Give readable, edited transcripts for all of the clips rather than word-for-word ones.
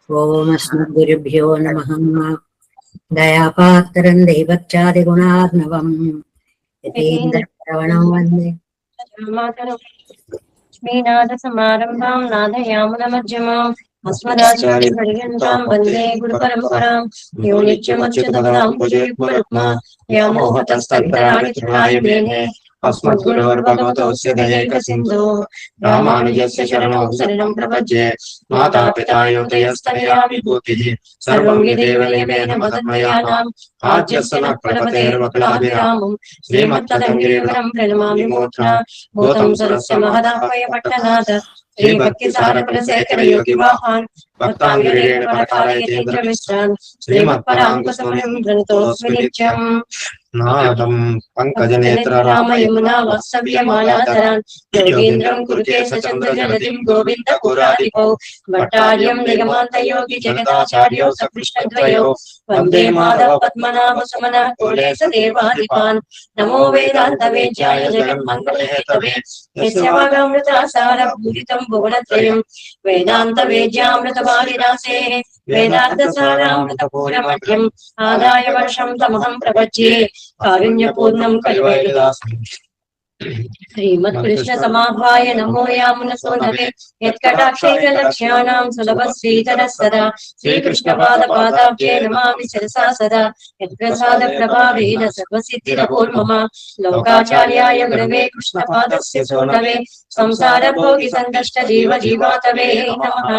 ఓం అస్మద్గురుభ్యో నమః. దయాపాత్రం దైవత్యాదిగుణార్ణవం యతీంద్రశ్రవణం వందే లక్ష్మీనాథసమారంభాం నాథయామునమధ్యమాం అస్మదాచార్యపర్యంతాం వందే గురుపరంపరాం. యో నిత్యమచ్యుతపదాం భుజయుగ్మరుక్మా వ్యామోహతస్తదితరాణి తృణాయ మేనే అస్మద్గురోర్భగవతోస్య దయైక సింధో రామానుజస్య శరణౌ శరణం ప్రపద్యే. మాతాపితా యోతయస్తనయా విభూతిః సర్వం యదేవ నియమేన మదన్మయానాం ఆద్యస్య నః కులపతేర్వకులాభిరామం శ్రీమత్తదంగిరివరం ప్రణమామి మూర్ధ్నా భూతం సరస్య మహదాహ్వయ పట్టనాథ శ్రీ భక్తి సారకులశేఖర యోగి వాహాన్ భక్తాంగిరేణ పరకాలయతీంద్రమిశ్రాన్ శ్రీమత్పరాంకుశమయం ప్రణతోస్మి నిత్యం. నాదం పంకజనేత్ర రామ యమునా వాత్సల్యమాలాధరాన్ యోగీంద్రం కురుతే సచంద్ర జలధిం గోవింద పురాధిపౌ భట్టార్యం నిగమాంత యోగి జగదాచార్యౌ సకృష్ణద్వయౌ వందే మాధవ పద్మనాభ సుమన కులేశ దేవాధిపాన్. నమో వేదాంత వేద్యాయ జగన్మంగళహేతవే యస్య వాగమృతాసార పూరితం భువనత్రయం వేదాంత వేద్యామృత వారిరాసే వేదాంత సారామృత పూరమధ్యం ఆదాయ వర్షం తమహం ప్రపద్యే కారుణ్యపూర్ణం కల్వైదాసం. శ్రీమత్కృష్ణ సమాహ్వాయ నమో యామున సోనవే యత్కటాక్షైర్లక్ష్యానాం సులభ శ్రీధర సదా శ్రీకృష్ణ పాద పాదాబ్జే నమామి శిరసా సదా యత్ప్రసాద ప్రభావేన సర్వసిద్ధిరపూర్మమ లోకాచార్యాయ గురవే కృష్ణ పాదస్య సోనవే సంసార భోగి సంకష్ట జీవ జీవాతవే నమః.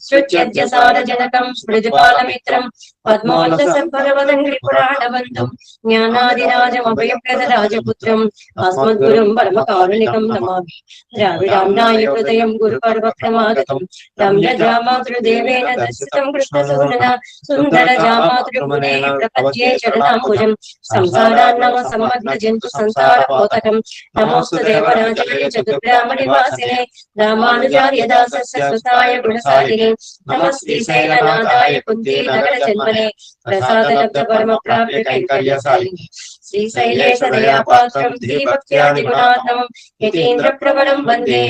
సృజ్యద్య సారజనకం స్మృతిపాలమిత్రం పద్మోల్లసంపరవదంగ్రి పురాణవంతం జ్ఞానాదిరాజమభయప్రద రాజపుత్రం అస్మద్గురుం పరమకారుణికం నమామి. ద్రావిడాంనాయ హృదయం గురు పర్వక్రమాగతం రమ్య జామాతృదేవేన దర్శితం కృష్ణసూనన సుందర జామాతృమునే ప్రపద్యే చరణాంబుజం సంసారాన్నవ సమ్మగ్న జంతు సంసార పోతకం. నమోస్తు దేవరాజాయ చతుర్బ్రాహ్మణి వాసినే రామానుజార్య దాసస్య సుతాయ గుణసారిణే నమస్తే శైలనాథాయ కుంతే నగర జన్మనే ప్రసాదలబ్ధ పరమ ప్రాప్య కైంకర్యశాలినే శ్రీశైలేశ దయాపాత్రం శ్రీభక్త్యాది గుణార్ణవం యతీంద్ర ప్రవరం వందే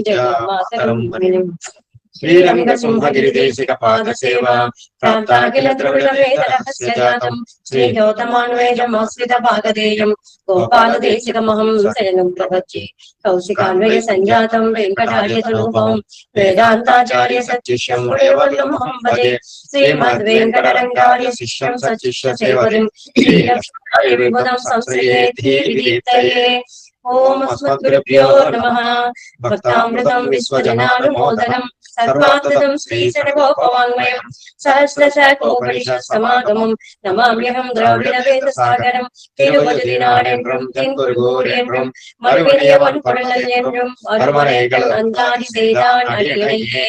జగన్మాతరం మునిం. శ్రీరంగ సింహగిరిదేశిక పాద సేవా ప్రాప్తాఖిల త్రిపుర వేద రహస్య జాతం శ్రీ గౌతమాన్వేషమాశ్రిత భాగధేయం గోపాల దేశికమహం శరణం ప్రపద్యే. కౌశికాన్వయ సంజాతం వెంకటార్య తనూపం వేదాంతాచార్య సచ్చిష్యం మునివర్గమహం భజే. శ్రీమద్ వెంకటరంగార్య శిష్యం సచ్చిష్య సేవరిం శ్రీలక్ష్మీ విబుధం సంశ్రయే ధీర్విదీప్తయే. ఓం అస్మద్గురుభ్యో నమః. భక్తామృతం విశ్వజనానుమోదనం సర్వాత్మకం శ్రీ సర్వోపవాङ्మయం సహస్రశాఖోపనిషత్ సమాగమం నమామ్యహం ద్రావిడ వేద సాగరం తిరుపతి నాడెండ్రం తెంకురుగోరెండ్రం మరువినియవన్ కొడలల్ என்றும் அருமறைகள் அந்தாதி செய்தான் அடியனையே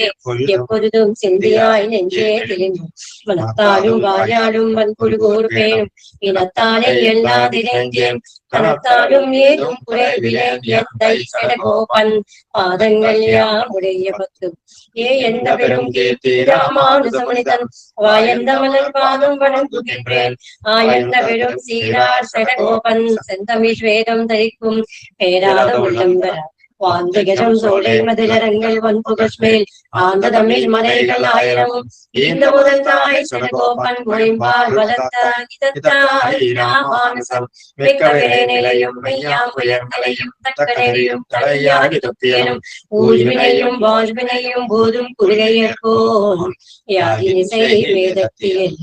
எப்பொழுதும் சிந்தியாய் நெஞ்சே தெளிந்தும் மனத்தாலும் வாயாலும் வன்புழுகோர் பேணும் இனத்தானே எல்லாதிரேந்தேன் கனத்தாலும் ஏதும் குறைவிலேன் எந்தை செடகோபன் பாதங்கள் யாமுடைய பத்து ஏ எந்த பெரும் கீர்த்தி ராமானுஜமுனிதன் வாயந்த மலர் பாதம் வணங்குகின்றேன். ஆயந்த பெரும் சீரார் செடகோபன் செந்தமிழ் வேதம் தரிக்கும் பேராத உள்ளம் பெற வாழ்ந்து கஜம் சோலை மதிலரங்கள் வன்புகஸ்மேல் ஆந்த தமிழ் மலைகள் ஆயிரமும் இந்த முதல் தாய் செடகோபன் மொழிம்பால் வளர்த்த இதத்தாய் ராமானுசம் மிக்கவே நிலையும் மெய்யாம் உயர்ந்தலையும் தக்கனையும் தலையாடி தொப்பியனும் ஊழ்வினையும் வாழ்வினையும் போதும் குறுகையர்கோன் யாதினிசை வேதத்தில்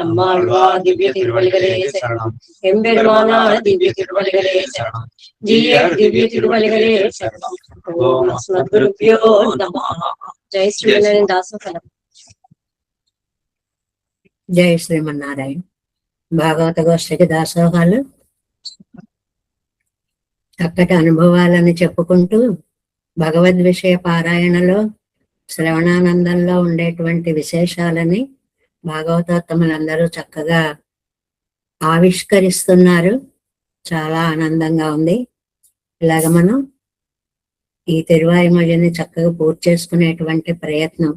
நம்மாழ்வார் திவ்ய திருவள்ளிகளே சரணம். எம்பெருமானார் திவ்ய திருவள்ளிகளே சரணம். ஜீயர் திவ்ய திருவள்ளிகளே சரணம். ఓం అస్మద్గురుభ్యో నమః. జై శ్రీనారాయణ దాసోహం. జై శ్రీమన్నారాయణ. భాగవత గోష్ఠికి దాసోహాలు చక్కటి అనుభవాలను చెప్పుకుంటూ భగవద్ విషయ పారాయణలో శ్రవణానందంలో ఉండేటువంటి విశేషాలని భాగవతోత్తములందరూ చక్కగా ఆవిష్కరిస్తున్నారు. చాలా ఆనందంగా ఉంది. ఇలాగ మనం ఈ తిరువాయుమొழிని చక్కగా పూర్తి చేసుకునేటువంటి ప్రయత్నం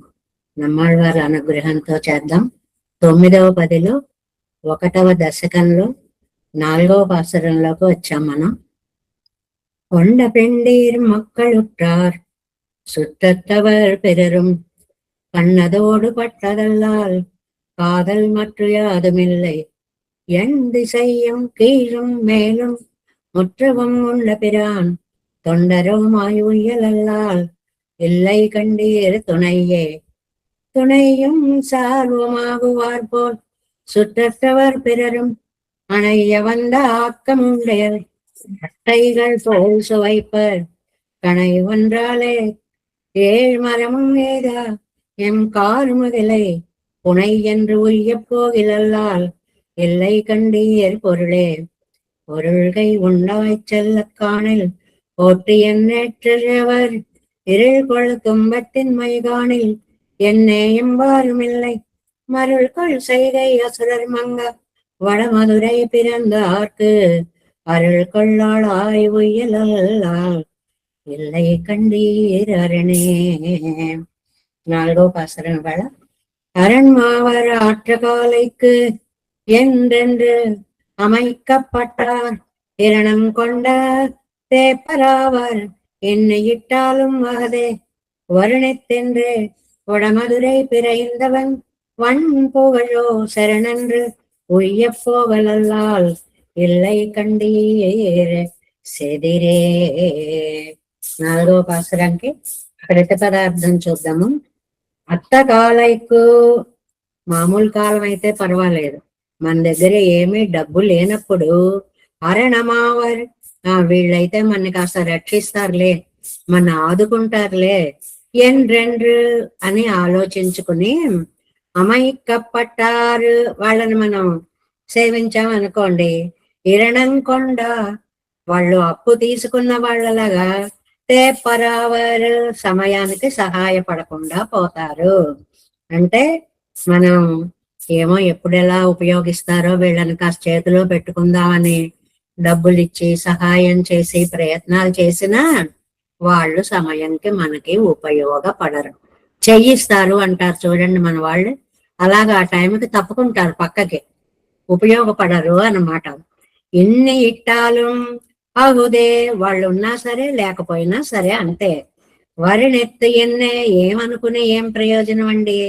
నమ్మాళ్వారి అనుగ్రహంతో చేద్దాం. 9వ పదిలో 1వ దశకంలో 4వ పాసురంలోకి వచ్చాం మనం. கொண்ட பெண்டீர் மக்களுற்றார் சுற்றத்தவர் பிறரும் கண்ணதோடு பட்டதல்லால் காதல் மற்ற யாதுமில்லை. என் திசையும் கீழும் மேலும் முற்றவும் உள்ள பிரான் தொண்டருமாய் உயலல்லால் இல்லை கண்டீர் துணையே. துணையும் சார்வமாகுவார் போல் சுற்றற்றவர் பிறரும் அணைய வந்த ஆக்கமுடைய அட்டைகள் போல் சுவைப்பர் கணை ஒன்றாலே ஏழ் மரமும் ஏதா எம் கார் முதலை புனை என்று உய்யப் போகிலல்லால் இல்லை கண்டீர் பொருளே. பொருள்கை உண்டாய்ச் செல்ல காணில் போற்றி எண்ணற்றவர் இருள் கொள் துன்பத்தின் மைகானில் என்னே எம்பாருமில்லை. மருள்கொள் செய்கை அசுரர் மங்க வடமதுரை பிறந்தார்க்கு அருள் கொள்ளாளாய் உயலல்லால் இல்லை கண்டீர் அரணே. 4 பாசுரங்கள். அரண்மாவர் ஆற்ற காலைக்கு என்றென்று அமைக்கப்பட்டார் இரணம் கொண்ட தேப்பராவர் என்னையிட்டாலும் அகதே வருணித்தென்று வடமதுரை பிறைந்தவன் வன் புகழோ சரணன்று உய்யப் போகலல்லால் இல்லை கண்டீர் సెదిరే. 4వ పాసురానికి ప్రతిపదార్థం చూద్దాము. అత్త కాలైకు మామూలు కాలం అయితే పర్వాలేదు, మన దగ్గర ఏమీ డబ్బు లేనప్పుడు అరణమావర్ వీళ్ళైతే మనని కాస్త రక్షిస్తారులే, మన ఆదుకుంటారులే ఎండ్రెండ్రు అని ఆలోచించుకుని అమైకపట్టారు వాళ్ళని మనం సేవించామనుకోండి. ఇరణం కొండ వాళ్ళు అప్పు తీసుకున్న వాళ్ళలాగా తేపరావరు సమయానికి సహాయపడకుండా పోతారు. అంటే మనం ఏమో ఎప్పుడెలా ఉపయోగిస్తారో వీళ్ళని కాస్త చేతిలో పెట్టుకుందామని డబ్బులు ఇచ్చి సహాయం చేసి ప్రయత్నాలు చేసినా వాళ్ళు సమయానికి మనకి ఉపయోగపడరు. చెయ్యిస్తారు అంటారు చూడండి మన వాళ్ళు, అలాగా ఆ టైంకి తప్పుకుంటారు పక్కకి, ఉపయోగపడరు అన్నమాట. ఎన్ని ఇట్టాలు అహుదే వాళ్ళు ఉన్నా సరే లేకపోయినా సరే అంతే. వరినెత్తు ఎన్నే ఏమనుకునే ఏం ప్రయోజనం అండి.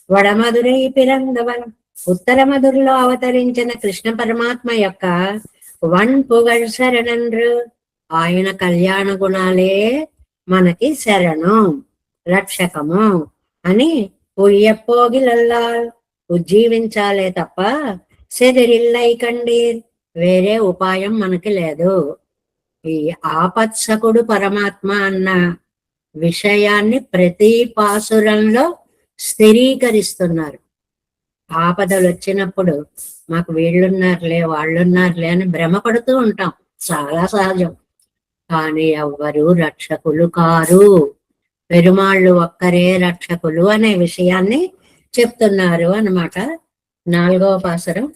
వడమధురై పిరందవన్ ఉత్తర మధురలో అవతరించిన కృష్ణ పరమాత్మ యొక్క వన్ పుగళ్ శరణండ్రు ఆయన కళ్యాణ గుణాలే మనకి శరణు రక్షకము అని ఉయ్యపోగిలల్లా ఉజ్జీవించాలే తప్ప సెదిరిల్లై కండీర్ వేరే ఉపాయం మనకి లేదు. ఈ ఆపత్సకుడు పరమాత్మ అన్న విషయాన్ని ప్రతి పాసురంలో స్థిరీకరిస్తున్నారు. ఆపదలు వచ్చినప్పుడు మాకు వీళ్ళున్నారులే వాళ్ళున్నారులే అని భ్రమపడుతూ ఉంటాం, చాలా సహజం. కానీ ఎవ్వరూ రక్షకులు కారు, పెరుమాళ్ళు ఒక్కరే రక్షకులు అనే విషయాన్ని చెప్తున్నారు అన్నమాట. 4వ పాసురం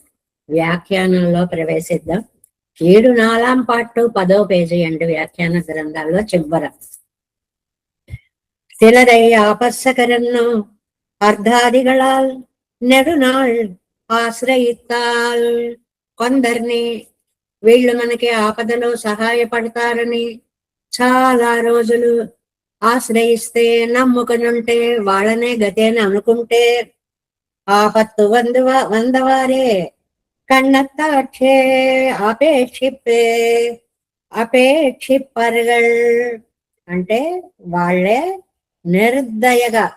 వ్యాఖ్యానంలో ప్రవేశిద్దాం. 7 పార్ట్ 10వ పేజీ అండి వ్యాఖ్యాన గ్రంథాల్లో చివర. சிலரை ஆபசகரன்னு அர்த்தாதிகளால் நெடுநாள் ఆశ్రయిస్తాల్ కొందరిని వీళ్ళు మనకి ఆపదలో సహాయపడతారని చాలా రోజులు ఆశ్రయిస్తే నమ్ముకునుంటే వాళ్ళనే గతేని అనుకుంటే ఆపత్తు వందవారే కన్నత్తాక్షే అపేక్షిప్పరుగల్ అంటే వాళ్ళే నిర్దయగా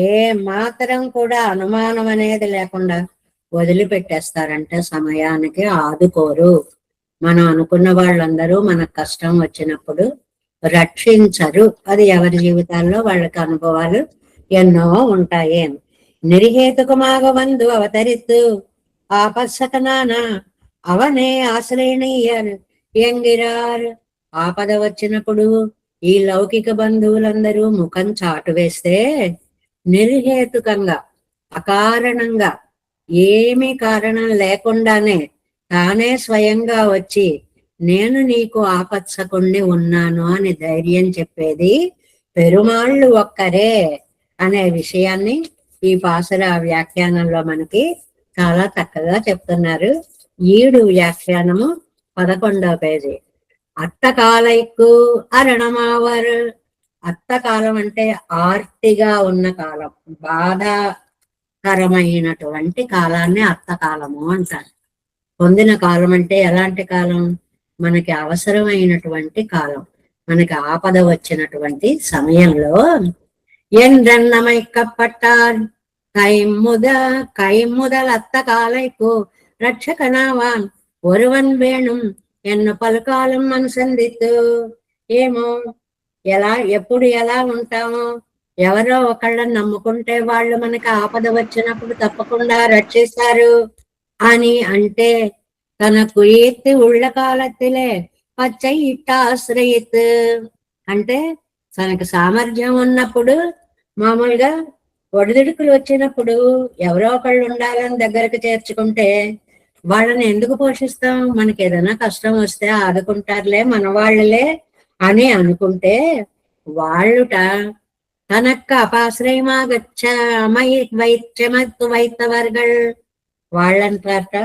ఏ మాత్రం కూడా అనుమానం అనేది లేకుండా వదిలిపెట్టేస్తారంటే సమయానికి ఆదుకోరు. మనం అనుకున్న వాళ్ళందరూ మనకు కష్టం వచ్చినప్పుడు రక్షించరు. అది ఎవరి జీవితాల్లో వాళ్ళకి అనుభవాలు ఎన్నో ఉంటాయి. నిర్హేతుకమాగ వందు అవతరిత్తు ఆపత్సకనాన అవనే ఆశ్రయణీయర్ ఎంగిరార్. ఆపద వచ్చినప్పుడు ఈ లౌకిక బంధువులందరూ ముఖం చాటు వేస్తే నిర్హేతుకంగా అకారణంగా ఏమీ కారణం లేకుండానే తానే స్వయంగా వచ్చి నేను నీకు ఆపత్సకుణ్ణి ఉన్నాను అని ధైర్యం చెప్పేది పెరుమాళ్ళు ఒక్కరే అనే విషయాన్ని ఈ పాసుర వ్యాఖ్యానంలో మనకి చాలా చక్కగా చెప్తున్నారు. 7 వ్యాఖ్యానము 11వ పేజీ. అత్త కాలైకు అరణమావర్ అత్తకాలం అంటే ఆర్తిగా ఉన్న కాలం, బాధాకరమైనటువంటి కాలాన్ని అత్తకాలము అంటారు. పొందిన కాలం అంటే ఎలాంటి కాలం? మనకి అవసరమైనటువంటి కాలం, మనకి ఆపద వచ్చినటువంటి సమయంలో ఎండ్రన్నమైக்கப்பட்டார் கைமுதல் அத்த காலைக்கு రక్షకనావాన్ ఒరువన్ వేణుం ఎన్ను పలుకాలం అనుసంధిత్తు. ఏమో ఎప్పుడు ఎలా ఉంటామో, ఎవరో ఒకళ్ళని నమ్ముకుంటే వాళ్ళు మనకి ఆపద వచ్చినప్పుడు తప్పకుండా రక్షిస్తారు అని అంటే, తనకు ఈర్తి ఉళ్ళ కాలத்திலே పచ్చై ఇట్ట ఆశ్రయిత్ అంటే తనకు సామర్థ్యం ఉన్నప్పుడు, మామూలుగా ఒడిదుడుకులు వచ్చినప్పుడు ఎవరో ఒకళ్ళు ఉండాలని దగ్గరకు చేర్చుకుంటే వాళ్ళని ఎందుకు పోషిస్తాం? మనకి ఏదైనా కష్టం వస్తే ఆదుకుంటారులే మన వాళ్ళలే అని అనుకుంటే, వాళ్ళుట తనక్క అపాశ్రయమాగచ్చ వైత్తవర్గల్ వాళ్ళంటారట,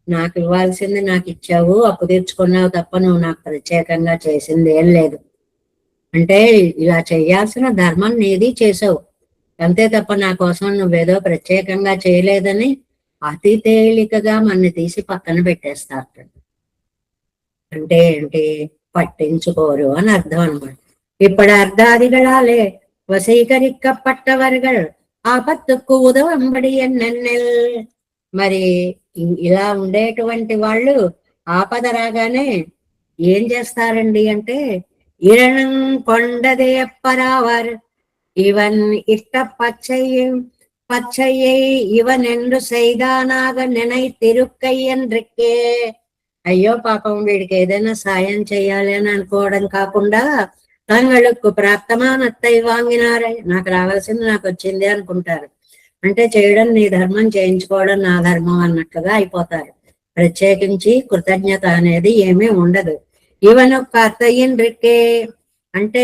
నాకు ఇవ్వాల్సింది నాకు ఇచ్చావు, అప్పు తీర్చుకున్నావు తప్ప నువ్వు నాకు ప్రత్యేకంగా చేసింది ఏం లేదు. అంటే ఇలా చేయాల్సిన ధర్మం నీది చేసావు అంతే తప్ప నా కోసం నువ్వేదో ప్రత్యేకంగా చేయలేదని అతి తేలికగా మన్ని తీసి పక్కన పెట్టేస్తారు. అంటే ఏంటి? పట్టించుకోరు అని అర్థం అనమాట. ఇప్పుడు అర్ధాదిగళాలే వశీకరిக்கப்பட்டவர்கள் ఆపత్తుకు ఉదవంబడి ఎన్నెన్నెల్. మరి ఇలా ఉండేటువంటి వాళ్ళు ఆపద రాగానే ఏం చేస్తారండి అంటే, ఇరణం కొండదే అప్పరావర్ ఇవన్ ఇట్ట పచ్చయ్యై ఇవన్ ఎండు సైదానాగ నెనై తిరుక్కయ్యన్రిక్కే. అయ్యో పాపం వీడికి ఏదైనా సాయం చేయాలి అని అనుకోవడం కాకుండా, తంగళకు ప్రాప్తమానత్తై వాంగినారై, నాకు రావాల్సింది నాకు వచ్చింది అనుకుంటారు. అంటే చేయడం నీ ధర్మం, చేయించుకోవడం నా ధర్మం అన్నట్లుగా అయిపోతారు. ప్రత్యేకించి కృతజ్ఞత అనేది ఏమీ ఉండదు. ఇవనొక్క అత్తయ్యన్రికే అంటే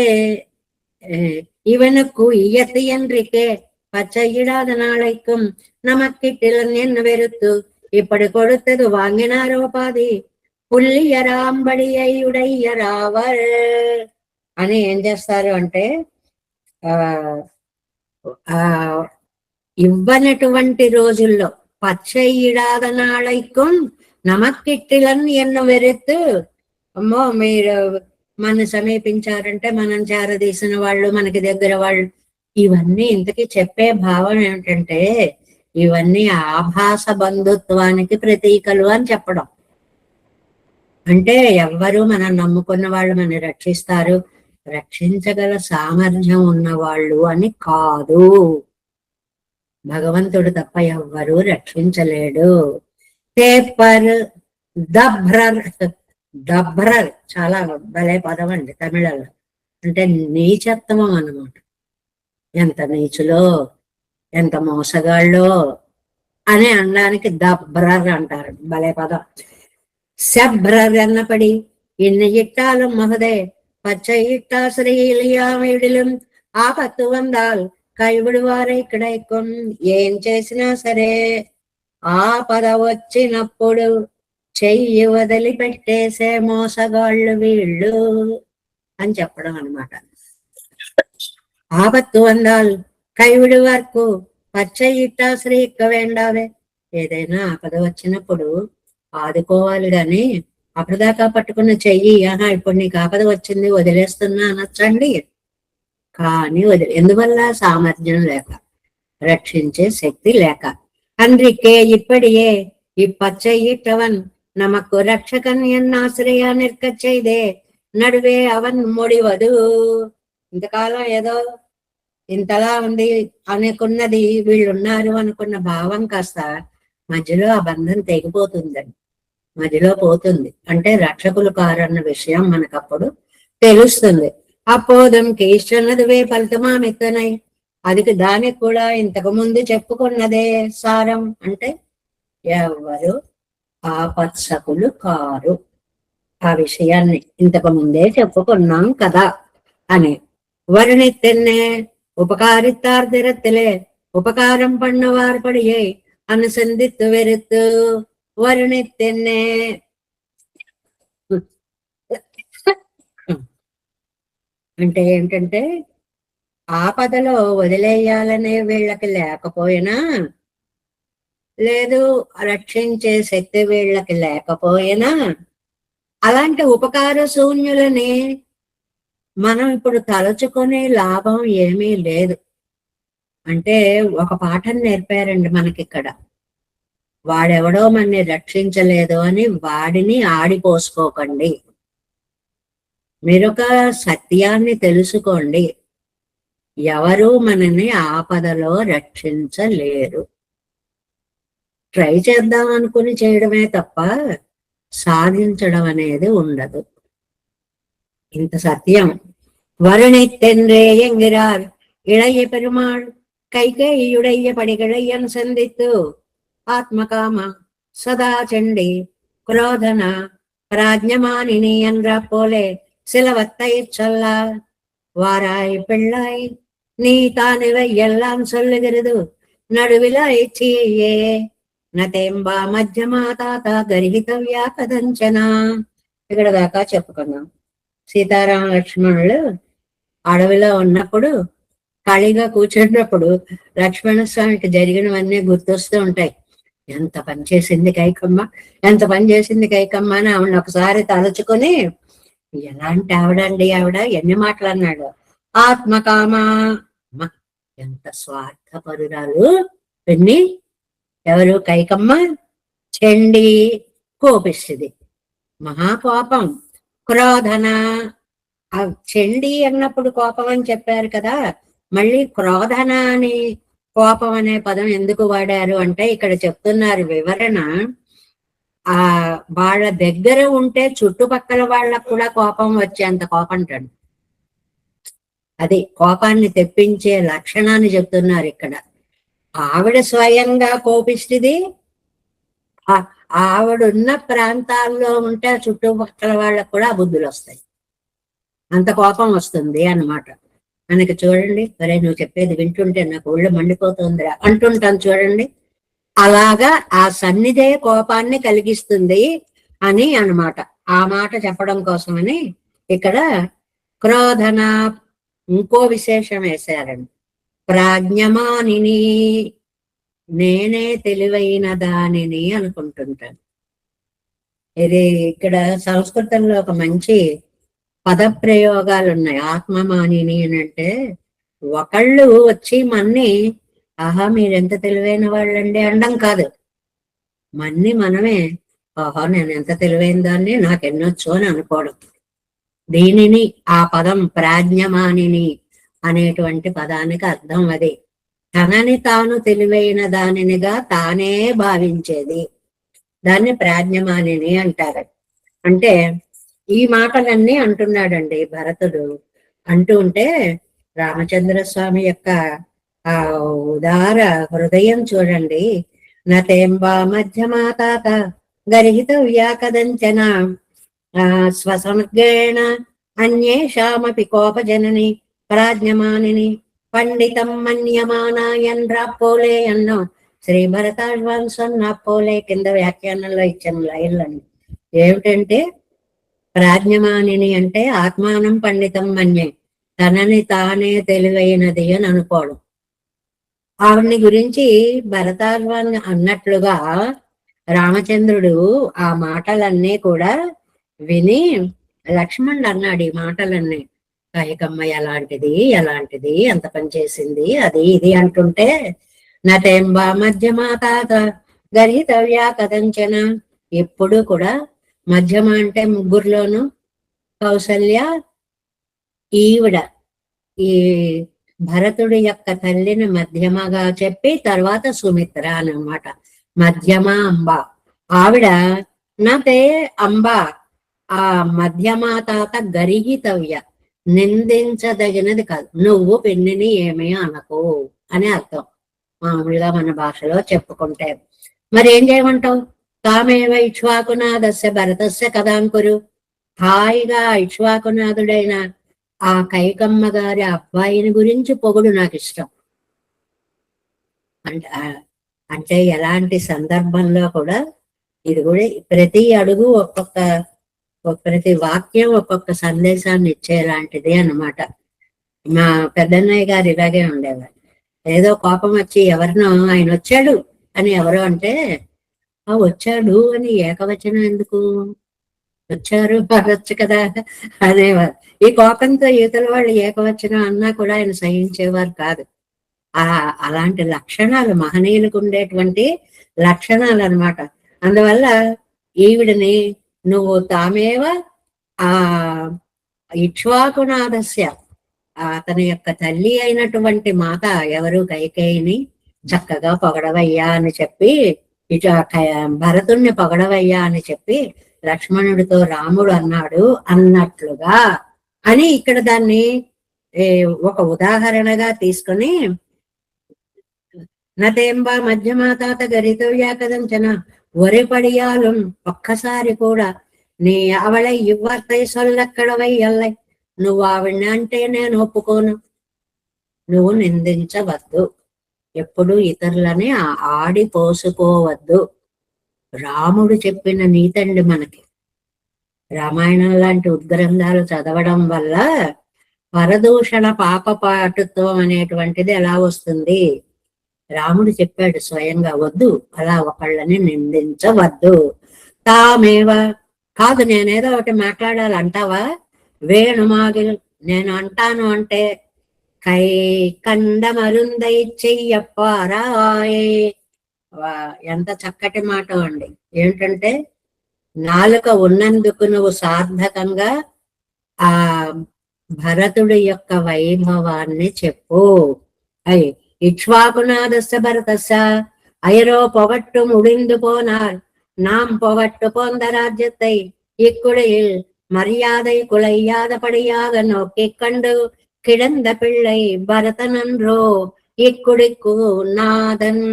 இவனுக்கு இயற்கையன்றிக்கே பச்சையிடாத நாளைக்கும் நமக்கிட்டில் என்ன வெறுத்து இப்படி கொடுத்தது வாங்கினாரோ பாதி పుల్లియరాంబడియై ఉడయ్యరావర్ అని ఏం చేస్తారు అంటే, ఇవ్వనటువంటి రోజుల్లో పచ్చయిడాద నాళైக்கும் నమక్కిట్టిలన్ ఎన్ను వెరెత్తు. అమ్మో, మీరు మన సమీపించారంటే మనం చేరదీసిన వాళ్ళు, మనకి దగ్గర వాళ్ళు, ఇవన్నీ ఇంతకీ చెప్పే భావం ఏమిటంటే, ఇవన్నీ ఆభాస బంధుత్వానికి ప్రతీకలు అని చెప్పడం. అంటే ఎవ్వరు మనం నమ్ముకున్న వాళ్ళు మన రక్షిస్తారు, రక్షించగల సామర్థ్యం ఉన్నవాళ్ళు అని కాదు. భగవంతుడు తప్ప ఎవ్వరూ రక్షించలేడు. పేపర్ దభ్రర్, దభ్రర్ చాలా భలే పదం అండి తమిళంలో. అంటే నీచత్వం అన్నమాట. ఎంత నీచులో, ఎంత మోసగాళ్ళో అని అనడానికి దభ్రర్ అంటారు. భలే పదం. శభ్రర్ అన్నపడి ఇన్ని ఇట్టాலும் మహదే పచ్చ ఇట్టా శ్రీలియామిడిലും ఆపత్తు వందాల్ కైవిడువారే ఇక్కడైకొం. ఏం చేసినా సరే ఆపద వచ్చినప్పుడు చెయ్యి వదిలిపెట్టేసే మోసగాళ్ళు వీళ్ళు అని చెప్పడం అనమాట. ఆపత్తు వందాల్ కైవిడు వరకు పచ్చ ఇట్టా శ్రీ ఇక్క వేండావే. ఏదైనా ఆపద వచ్చినప్పుడు ఆదుకోవాలి గాని అప్పటిదాకా పట్టుకున్న చెయ్యి, ఇప్పుడు నీకు ఆపద వచ్చింది వదిలేస్తున్నా అనొచ్చండి. కానీ ఎందువల్ల? సామర్థ్యం లేక, రక్షించే శక్తి లేక. అందుకే ఇప్పటియే ఇప్పచ్చయిట్టవన్ నమకు రక్షకన్ ఎన్నాశ్రయ నిర్కచ్చైదే నడువే అవన్ ముడివదు. ఇంతకాలం ఏదో ఇంతలా ఉంది అనుకున్నది, వీళ్ళున్నారు అనుకున్న భావం కాస్త మధ్యలో ఆ బంధం తెగిపోతుందండి, మధ్యలో పోతుంది. అంటే రక్షకులు కారన్న విషయం మనకప్పుడు తెలుస్తుంది. అపోదం కీష్టన్నదివే ఫలితమా మెత్తనై. దానికి కూడా ఇంతకు ముందు చెప్పుకున్నదే సారం. అంటే ఎవరు ఆపత్సకులు కారు, ఆ విషయాన్ని ఇంతకు ముందే చెప్పుకున్నాం కదా అని. வருணித்தென்னே உபகாரித்தார்திரத்திலே உபகாரம் பண்ணவார் படியை అనుసంధిత్తు వెరుత్తు. అంటే ఏంటంటే ఆపదలో వదిలేయాలనే వీళ్ళకి లేకపోయినా, లేదు రక్షించే శక్తి వీళ్ళకి లేకపోయినా, అలాంటి ఉపకార శూన్యులని మనం ఇప్పుడు తలుచుకునే లాభం ఏమీ లేదు. అంటే ఒక పాఠం నేర్పారండి మనకిక్కడ. వాడెవడో మనని రక్షించలేదు అని వాడిని ఆడిపోసుకోకండి. మీరొక సత్యాన్ని తెలుసుకోండి. ఎవరు మనని ఆపదలో రక్షించలేరు. ట్రై చేద్దాం అనుకుని చేయడమే తప్ప సాధించడం అనేది ఉండదు. ఇంత సత్యం. வருணித்தென்றே என்கிறார் இளைய பெருமாள் கைகேயுடைய படிகளையன் சந்தித்து ஆத்மகாம சதா செண்டி குரோதன பிராஜ்யமானினி என்ற போலே சிலவத்தை சொல்ல வாராய் பிள்ளாய் நீ தான் இவை எல்லாம் சொல்லுகிறது நடுவில் ஐச்சியே నతేంబా మధ్యమా తాత గర్హితవ్యా కదంచనా. ఇక్కడ దాకా చెప్పుకున్నాం. సీతారామ లక్ష్మణులు అడవిలో ఉన్నప్పుడు ఖాళీగా కూర్చున్నప్పుడు లక్ష్మణ స్వామికి జరిగినవన్నీ గుర్తొస్తూ ఉంటాయి. ఎంత పని చేసింది కైకమ్మ, ఎంత పని చేసింది కైకమ్మ అని ఆవిడ ఒకసారి తలుచుకొని, ఎలాంటి ఆవిడండి ఆవిడ, ఎన్ని మాటలు అన్నాడు. ఆత్మకామా, ఎంత స్వార్థపరురాలు ఎన్ని. ఎవరు? కైకమ్మ. చెండి, కోపిస్తుంది, మహాకోపం. క్రోధన, ఆ చెండి అన్నప్పుడు కోపం అని చెప్పారు కదా, మళ్ళీ క్రోధన అని కోపం అనే పదం ఎందుకు వాడారు అంటే ఇక్కడ చెప్తున్నారు వివరణ. ఆ వాళ్ళ దగ్గర ఉంటే చుట్టుపక్కల వాళ్ళకు కూడా కోపం వచ్చేంత కోపం అంటాడు. అది కోపాన్ని తెప్పించే లక్షణాన్ని చెప్తున్నారు ఇక్కడ. ఆవిడ స్వయంగా కోపిస్తుంది. ఆవిడున్న ప్రాంతాల్లో ఉంటే చుట్టుపక్కల వాళ్ళకు కూడా బుద్ధులు వస్తాయి, అంత కోపం వస్తుంది అన్నమాట. మనకి చూడండి, సరే నువ్వు చెప్పేది వింటుంటే నాకు ఒళ్ళు మండిపోతుందిరా అంటుంటాను చూడండి. అలాగా ఆ సన్నిధే కోపాన్ని కలిగిస్తుంది అని అన్నమాట. ఆ మాట చెప్పడం కోసమని ఇక్కడ క్రోధన ఇంకో విశేషం వేశారండి. ప్రాజ్ఞమానిని, నేనే తెలివైన దానిని అనుకుంటుంటాను. ఇది ఇక్కడ సంస్కృతంలో ఒక మంచి పద ప్రయోగాలు ఉన్నాయి. ఆత్మమానిని అని అంటే ఒకళ్ళు వచ్చి మన్ని ఆహా మీరెంత తెలివైన వాళ్ళండి అనడం కాదు, మన్ని మనమే ఆహా నేను ఎంత తెలివైన దాన్ని, నాకెన్నొచ్చు అని అనుకోవడం. దీనిని ఆ పదం ప్రాజ్ఞమానిని అనేటువంటి పదానికి అర్థం అదే. తనని తాను తెలివైన దానినిగా తానే భావించేది, దాన్ని ప్రాజ్ఞమానిని అంటారు. అంటే ఈ మాటలన్నీ అంటున్నాడండి భరతుడు. అంటూ ఉంటే రామచంద్ర స్వామి యొక్క ఆ ఉదార హృదయం చూడండి. నతేంబా మధ్యమా తాత గర్హిత వ్యాకదంచన స్వసమగ్రేణ అన్యేషామపి కోపజనని ప్రాజ్ఞమానిని పండితం మన్యమానాయన్రా పోలే అన్నో శ్రీ భరతాళ్వాన్సన్ పోలే కింద వ్యాఖ్యానంలో ఇచ్చిన లైన్లని ఏమిటంటే, ప్రాజ్ఞమానిని అంటే ఆత్మానం పండితం మన్యే, తనని తానే తెలివైనది అని అనుకోవడం. ఆవిడ్ని గురించి భరతాళ్వాన్ అన్నట్లుగా రామచంద్రుడు ఆ మాటలన్నీ కూడా విని లక్ష్మణుడు అన్నాడు ఈ మాటలన్నీ. కైకమ్మ ఎలాంటిది ఎలాంటిది, ఎంత పని చేసింది, అది ఇది అంటుంటే నటేంబా మధ్యమా తాత గర్హితవ్యా కదంచన. ఎప్పుడు కూడా మధ్యమ అంటే ముగ్గురులోను కౌసల్య, ఈవిడ ఈ భరతుడి యొక్క తల్లిని మధ్యమగా చెప్పి తర్వాత సుమిత్ర అన్నమాట. మధ్యమ అంబ. ఆవిడ నాతే అంబ, ఆ మధ్యమా తాత గరిహితవ్య, నిందించదగినది కాదు, నువ్వు పిన్నిని ఏమీ అనకు అని అర్థం మామూలుగా మన భాషలో చెప్పుకుంటే. మరి ఏం చేయమంటావు? తామేవ ఇక్ష్వాకునాథస్య భరతస్య కథాంకురు. హాయిగా ఇక్ష్వాకునాథుడైన ఆ కైకమ్మ గారి అబ్బాయిని గురించి పొగుడు, నాకు ఇష్టం. అంటే ఎలాంటి సందర్భంలో కూడా ఇది కూడా ప్రతి అడుగు ఒక్కొక్క ప్రతి వాక్యం ఒక్కొక్క సందేశాన్ని ఇచ్చేలాంటిది అన్నమాట. మా పెద్దన్నయ్య గారు ఇలాగే ఉండేవారు. ఏదో కోపం వచ్చి ఎవరినో ఆయన వచ్చాడు అని ఎవరో అంటే, ఆ వచ్చాడు అని ఏకవచనం ఎందుకు, వచ్చారు అనొచ్చు కదా అనేవారు. ఈ కోపంతో యువతల వాళ్ళు ఏకవచనం అన్నా కూడా ఆయన సహించేవారు కాదు. అలాంటి లక్షణాలు మహనీయులకు ఉండేటువంటి లక్షణాలు అన్నమాట. అందువల్ల ఈవిడని నువ్వు తామేవ ఆ ఇక్ష్వాకునాథస్య, అతని యొక్క తల్లి అయినటువంటి మాత ఎవరు కైకేయిని చక్కగా పొగడవయ్యా అని చెప్పి, ఇటు భరతుణ్ణి పొగడవయ్యా అని చెప్పి లక్ష్మణుడితో రాముడు అన్నాడు అన్నట్లుగా అని ఇక్కడ దాన్ని ఒక ఉదాహరణగా తీసుకొని, నతేంబా మధ్యమాతాత గరితవ్యా కదంచన ఒరిపడియాలు ఒక్కసారి కూడా నీ అవళై ఇవ్వర్తై సొల్లెక్కడవై ఎల్లై, నువ్వు ఆవిడ అంటే నేను ఒప్పుకోను, నువ్వు నిందించవద్దు, ఎప్పుడు ఇతరులని ఆడి పోసుకోవద్దు. రాముడు చెప్పిన నీతండి మనకి. రామాయణం లాంటి ఉద్గ్రంథాలు చదవడం వల్ల పరదూషణ పాపపాటుత్వం అనేటువంటిది ఎలా వస్తుంది? రాముడు చెప్పాడు స్వయంగా, వద్దు అలా ఒకళ్ళని నిందించవద్దు. తామేవ కాదు, నేనేదో ఒకటి మాట్లాడాలంటావా, వేణుమాగి నేను అంటాను అంటే కై కండమరుందై చెయ్యప్పారాయే. ఎంత చక్కటి మాట అండి. ఏంటంటే నాలుక ఉన్నందుకు నువ్వు సార్థకంగా ఆ భరతుడి యొక్క వైభవాన్ని చెప్పు. అయి ఇక్ష్వాకునాథస్య భరతస్య అయరో పొగట్టు ముడిందు పోనార్ நாம் పొగట్టు పొంద రాజ్యத்தை இக்குடையில் மரியாதை குலையாத படியாக நோக்கி கண்டு கிடந்த పిళ్ళై భరతనన్రో ఇక్కుడికు నాదన్.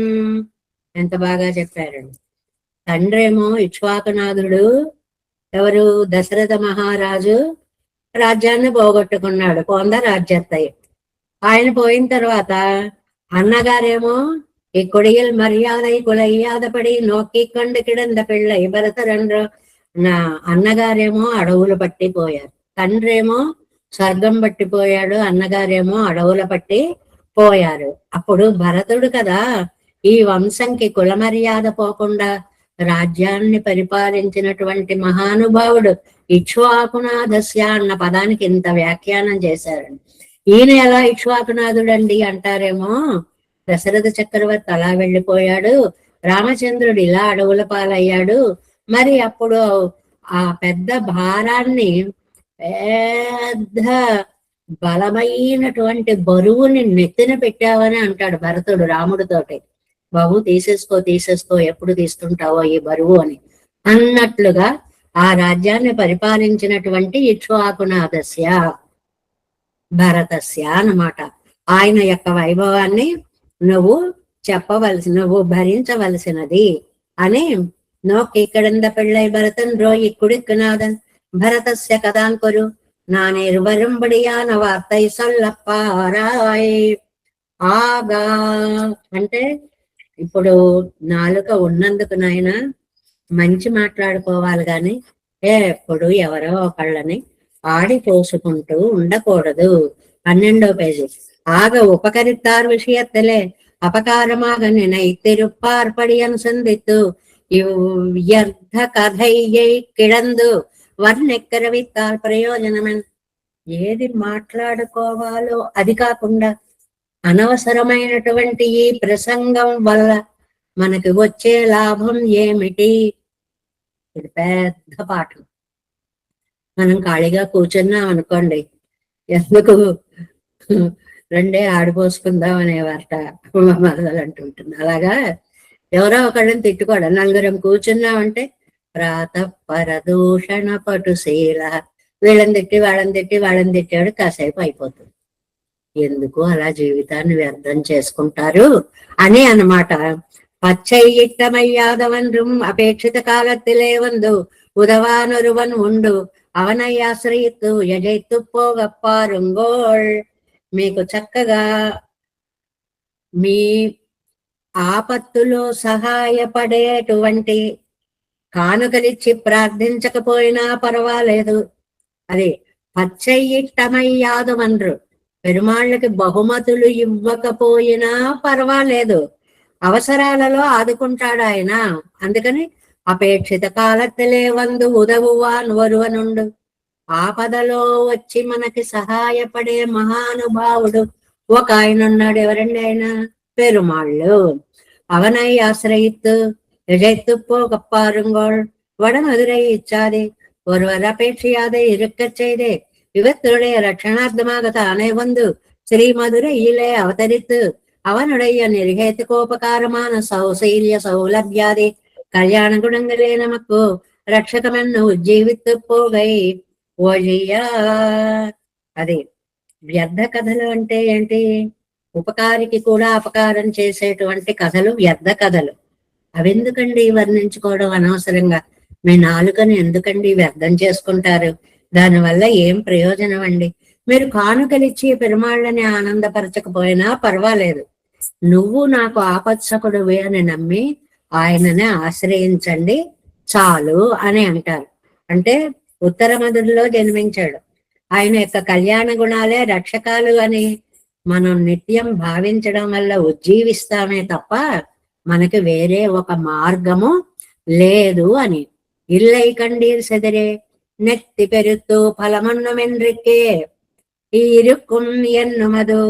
ఎంత బాగా చెప్పారండి. తండ్రేమో ఇక్ష్వాకునాథుడు, ఎవరు దశరథ మహారాజు రాజ్యాన్ని పోగొట్టుకున్నాడు, పొంద రాజ్యత్తై. ఆయన పోయిన తర్వాత అన్నగారేమో ఈ కొడియల్ మర్యాద కులయ్యాదపడి నోక్కి కండు కిడంద పిళ్ళై భరతరండ్ర. నా అన్నగారేమో అడవులు పట్టిపోయారు, తండ్రేమో స్వర్గం పట్టిపోయాడు, అన్నగారేమో అడవుల పట్టి పోయారు. అప్పుడు భరతుడు కదా ఈ వంశంకి కుల మర్యాద పోకుండా రాజ్యాన్ని పరిపాలించినటువంటి మహానుభావుడు. ఇక్ష్వాకునాథస్య అన్న పదానికి ఇంత వ్యాఖ్యానం చేశారండి. ఈయన ఎలా ఇక్ష్వాకునాథుడండి అంటారేమో, దశరథ చక్రవర్తి అలా వెళ్ళిపోయాడు, రామచంద్రుడు ఇలా అడవుల పాలయ్యాడు. మరి అప్పుడు ఆ పెద్ద భారాన్ని, పెద్ద బలమైనటువంటి బరువుని నెత్తిన పెట్టావని అంటాడు భరతుడు రాముడితోటి. బాబు తీసేసుకో ఎప్పుడు తీసుకుంటావో ఈ బరువు అని అన్నట్లుగా ఆ రాజ్యాన్ని పరిపాలించినటువంటి ఇక్ష్వాకునాథస్య భరతస్య అన్నమాట. ఆయన యొక్క వైభవాన్ని నువ్వు నువ్వు భరించవలసినది అని. నోకి ఇక్కడంద పెళ్ళై భరతన్ రో ఇక్కుడిక్కునాథన్ భరతస్య కథాంకురు నానిర్వరంబడియాన వార్తై సొల్లప్పారాయ్. ఆగా అంటే ఇప్పుడు నాలుక ఉన్నందుకు నాయన మంచి మాట్లాడుకోవాలి గాని ఎప్పుడు ఎవరో ఒకళ్ళని ఆడిపోసుకుంటూ ఉండకూడదు. 12వ పేజీ. ஆக உபகரித்தார் விஷயத்திலே அபகாரமாக நினைத்திருப்பார்படியன் சந்தித்து இவ்வியர்த்த கதையை கிடந்து వర్ణెక్కరవిత్తాల్ ప్రయోజనమన్. ఏది మాట్లాడుకోవాలో అది కాకుండా అనవసరమైనటువంటి ఈ ప్రసంగం వల్ల మనకి వచ్చే లాభం ఏమిటి? ఇది పెద్ద పాఠం. మనం ఖాళీగా కూర్చున్నాం అనుకోండి, ఎందుకు రెండే ఆడిపోసుకుందాం అనేవారట మా మరదలు అంటుంటుంది. అలాగా ఎవరో ఒకళ్ళని తిట్టుకోవడం, నలుగురం కూర్చున్నామంటే ప్రాత పరదూషణ పటుశీల, వీళ్ళని తిట్టి వాళ్ళని తిట్టాడు, కాసేపు అయిపోతుంది. ఎందుకు అలా జీవితాన్ని వ్యర్థం చేసుకుంటారు అని అన్నమాట. பச்சையிட்டமையாதவன்றும் அபேட்சித காலத்திலே வந்து உதவானொருவன் உண்டு అవనై ఆశ్రయిత్తు యజైత్తు పోగప్పారుంగోళ్. మీకు చక్కగా మీ ఆపత్తులో సహాయపడేటువంటి కానుకలిచ్చి ప్రార్థించకపోయినా పర్వాలేదు. అది పచ్చయిట్టమయ్యాదుమన్రు. పెరుమాళ్ళకి బహుమతులు ఇవ్వకపోయినా పర్వాలేదు, అవసరాలలో ఆదుకుంటాడు ఆయన. అందుకని అపేక్షిత కాలத்திலே వందు ఉదవువాన్ వరువనుండు. ఆపదలో వచ్చి మనకి సహాయపడే మహానుభావుడు ఒక ఆయన ఉన్నాడు. ఎవరండి ఆయన? పెరుమాళ్ళు. అవనై ఆశ్రయిత్తు எழைத்து போகப்பாருங்கோள் வடமதுரை இச்சாதே ஒருவர் அபேட்சியாதை இருக்கச் செய்தே இவர்களுடைய ரட்சணார்த்தமாக தானே வந்து ஸ்ரீமதுரையிலே அவதரித்து அவனுடைய ನಿರ್ಹೇತುಕೋಪಕಾರமான ಸೌಶೀಲ್ಯ ಸೌಲಭ್ಯಾದಿ ಕಲ್ಯಾಣ ಗುಣங்களே நமக்கு రక్షకమన్ను ఉజ్జీవిత్తు పోగై ఓజియా. అది వ్యర్థ కథలు అంటే ఏంటి? ఉపకారికి కూడా అపకారం చేసేటువంటి కథలు వ్యర్థ కథలు. అవెందుకండి వర్ణించుకోవడం అనవసరంగా? మీ నాలుకని ఎందుకండి వ్యర్థం చేసుకుంటారు? దానివల్ల ఏం ప్రయోజనం అండి? మీరు కానుకలిచ్చి పెరుమాళ్ళని ఆనందపరచకపోయినా పర్వాలేదు, నువ్వు నాకు ఆపత్సకుడువి అని నమ్మి ఆయననే ఆశ్రయించండి చాలు అని అంటారు. అంటే ఉత్తర మధురలో జన్మించాడు. ఆయన యొక్క కళ్యాణ గుణాలే రక్షకాలు అని మనం నిత్యం భావించడం వల్ల ఉజ్జీవిస్తామే తప్ప మనకి వేరే ఒక మార్గము లేదు అని. ఇల్లై కండీర్ సెదరే నెత్తి పెరుత్తు ఫలమన్ను మెండ్రిక్కే ఈ ఇరుక్కుం ఎన్నుమదు.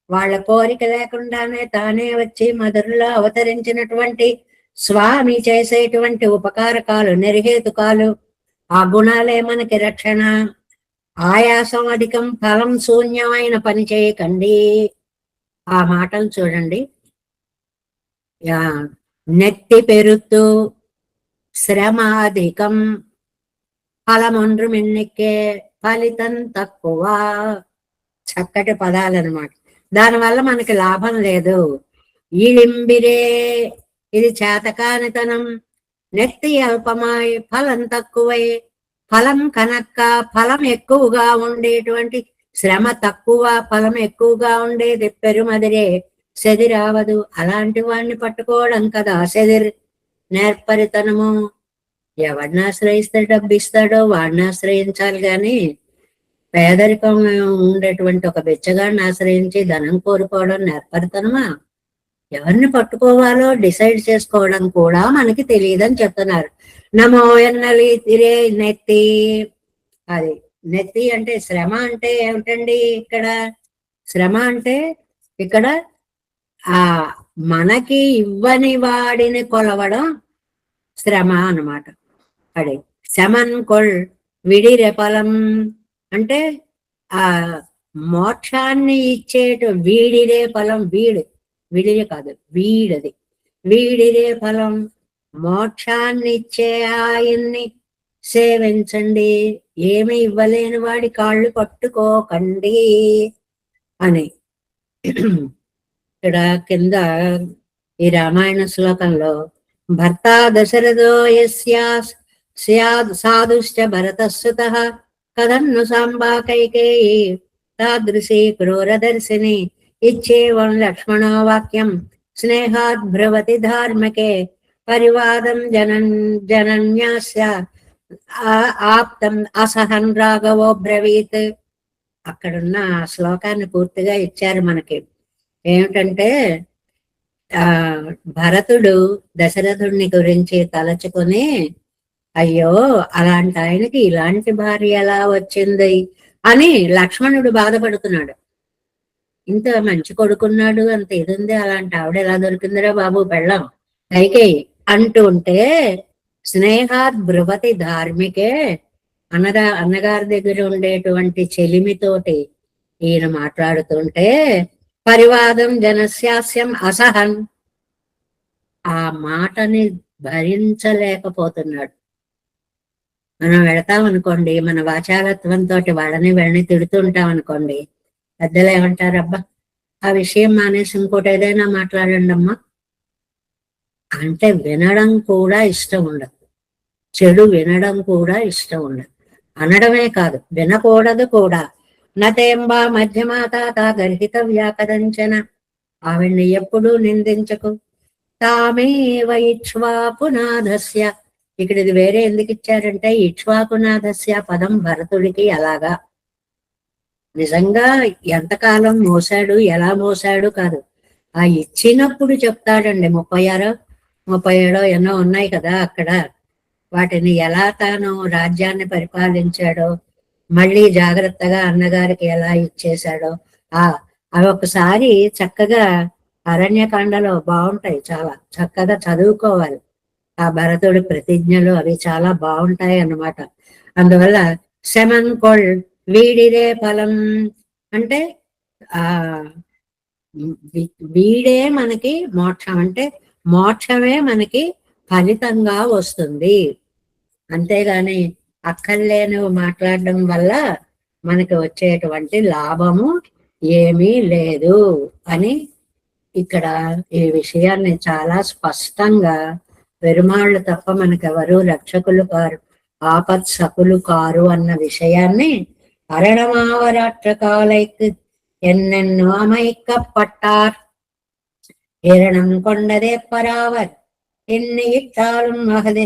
వాళ్ళ కోరిక లేకుండానే తానే వచ్చి మధురలో అవతరించినటువంటి స్వామి చేసేటువంటి ఉపకారకాలు, నిర్హేతుకాలు, ఆ గుణాలే మనకి రక్షణ. ఆయాసం అధికం, ఫలం శూన్యమైన పని చేయకండి. ఆ మాటలు చూడండి. నెత్తి పెరుత్తు శ్రమ అధికం, ఫలమొండ్రు మిన్నిక్కే ఫలితం తక్కువ. చక్కటి పదాలన్నమాట. దానివల్ల మనకి లాభం లేదు. ఈళింబిరే ఇది చేతకానితనం, నెత్తి అల్పమాయ్ ఫలం తక్కువై. ఫలం కనక్క ఫలం ఎక్కువగా ఉండేటువంటి శ్రమ తక్కువ, ఫలం ఎక్కువగా ఉండేది పెరుమదిరే సెదిరావదు. అలాంటి వాడిని పట్టుకోవడం కదా సెదిర్ నేర్పరితనము. ఎవడిని ఆశ్రయిస్తే డబ్బు ఇస్తాడో వాడిని ఆశ్రయించాలి గాని పేదరికం ఉండేటువంటి ఒక బిచ్చగాడిని ఆశ్రయించి ధనం కోరుకోవడం నేర్పరితనమా? ఎవరిని పట్టుకోవాలో డిసైడ్ చేసుకోవడం కూడా మనకి తెలియదని చెప్తున్నారు. నమో ఎన్నలి తిరే నెత్తి. అది నెత్తి అంటే శ్రమ అంటే ఏమిటండి? ఇక్కడ శ్రమ అంటే ఇక్కడ ఆ మనకి ఇవ్వని వాడిని కొలవడం శ్రమ అన్నమాట. అడే శమన్ కొల్ విడిరె ఫలం అంటే ఆ మోక్షాన్ని ఇచ్చేటు వీడిరే ఫలం. విడిరే కాదు, వీడది. వీడిరే ఫలం మోక్షాన్ని ఇచ్చే ఆయన్ని సేవించండి, ఏమి ఇవ్వలేని వాడి కాళ్ళు పట్టుకోకండి అని. ఇక్కడ కింద ఈ రామాయణ శ్లోకంలో భర్త దశరథో సాధుశ్చ భరతస్సుతః కథన్ను సాంబా కైకేయీ తాదృశీ క్రూరదర్శిని ఇచ్చేవం లక్ష్మణో వాక్యం స్నేహాద్ భ్రవతి ధార్మకే పరివాదం జనన్యాస్య ఆప్తం అసహన్ రాఘవో బ్రవీత్. అక్కడున్న శ్లోకాన్ని పూర్తిగా ఇచ్చారు మనకి. ఏమిటంటే భరతుడు దశరథుడిని గురించి తలచుకొని, అయ్యో అలాంటి ఆయనకి ఇలాంటి భార్య ఎలా వచ్చింది అని లక్ష్మణుడు బాధపడుతున్నాడు. ఇంత మంచి కొడుకున్నాడు, అంత ఇది ఉంది, అలాంటి ఆవిడ ఎలా దొరికిందిరా బాబు పెళ్ళం కైకేయి అంటూ ఉంటే, స్నేహాత్ భ్రువతి ధార్మికే అన్నగారి దగ్గర ఉండేటువంటి చెలిమితోటి ఈయన మాట్లాడుతుంటే, పరివాదం జనస్యాస్యం అసహన్, ఆ మాటని భరించలేకపోతున్నాడు. మనం వెళతాం అనుకోండి, మన వాచాలత్వంతో వాళ్ళని తిడుతూ ఉంటాం అనుకోండి, పెద్దలు ఏమంటారు, అబ్బా ఆ విషయం మానేసి ఇంకోటి ఏదైనా మాట్లాడండి అమ్మా అంటే వినడం కూడా ఇష్టం ఉండదు. చెడు వినడం కూడా ఇష్టం ఉండదు. అనడమే కాదు, వినకూడదు కూడా. నతేంబా మధ్యమాత గర్హితవ్యా కదంచన, ఆవిడ్ని ఎప్పుడూ నిందించకు. తామేవ ఇక్ష్వాపునాథస్య ఇక్కడ ఇది వేరే ఎందుకు ఇచ్చారంటే ఇక్ష్వాకునాథస్య పదం భరతుడికి ఎలాగా నిజంగా ఎంతకాలం మోసాడు ఎలా మోసాడు కాదు, ఆ ఇచ్చినప్పుడు చెప్తాడండి. 36 37 ఎన్నో ఉన్నాయి కదా అక్కడ, వాటిని ఎలా తాను రాజ్యాన్ని పరిపాలించాడో, మళ్ళీ జాగ్రత్తగా అన్నగారికి ఎలా ఇచ్చేశాడో అవి ఒకసారి చక్కగా అరణ్యకాండలో బాగుంటాయి, చాలా చక్కగా చదువుకోవాలి. ఆ భరతుడి ప్రతిజ్ఞలు అవి చాలా బాగుంటాయి అన్నమాట. అందువల్ల శమన్ కొల్ వీడిదే ఫలం అంటే ఆ వీడే మనకి మోక్షం, అంటే మోక్షమే మనకి ఫలితంగా వస్తుంది. అంతేగాని అక్కర్లేనివి మాట్లాడడం వల్ల మనకి వచ్చేటువంటి లాభము ఏమీ లేదు అని ఇక్కడ ఈ విషయాన్ని చాలా స్పష్టంగా పెరుమాళ్ళు తప్ప మనకెవరు రక్షకులు కారు, ఆపత్ సకులు కారు అన్న విషయాన్ని అరణమావరాట్రకాలైక్ ఎన్నెన్నో அமைக்கப்பட்டார் இரணம் கொண்டதே பராவர் என்னை இட்டாலும் மகதே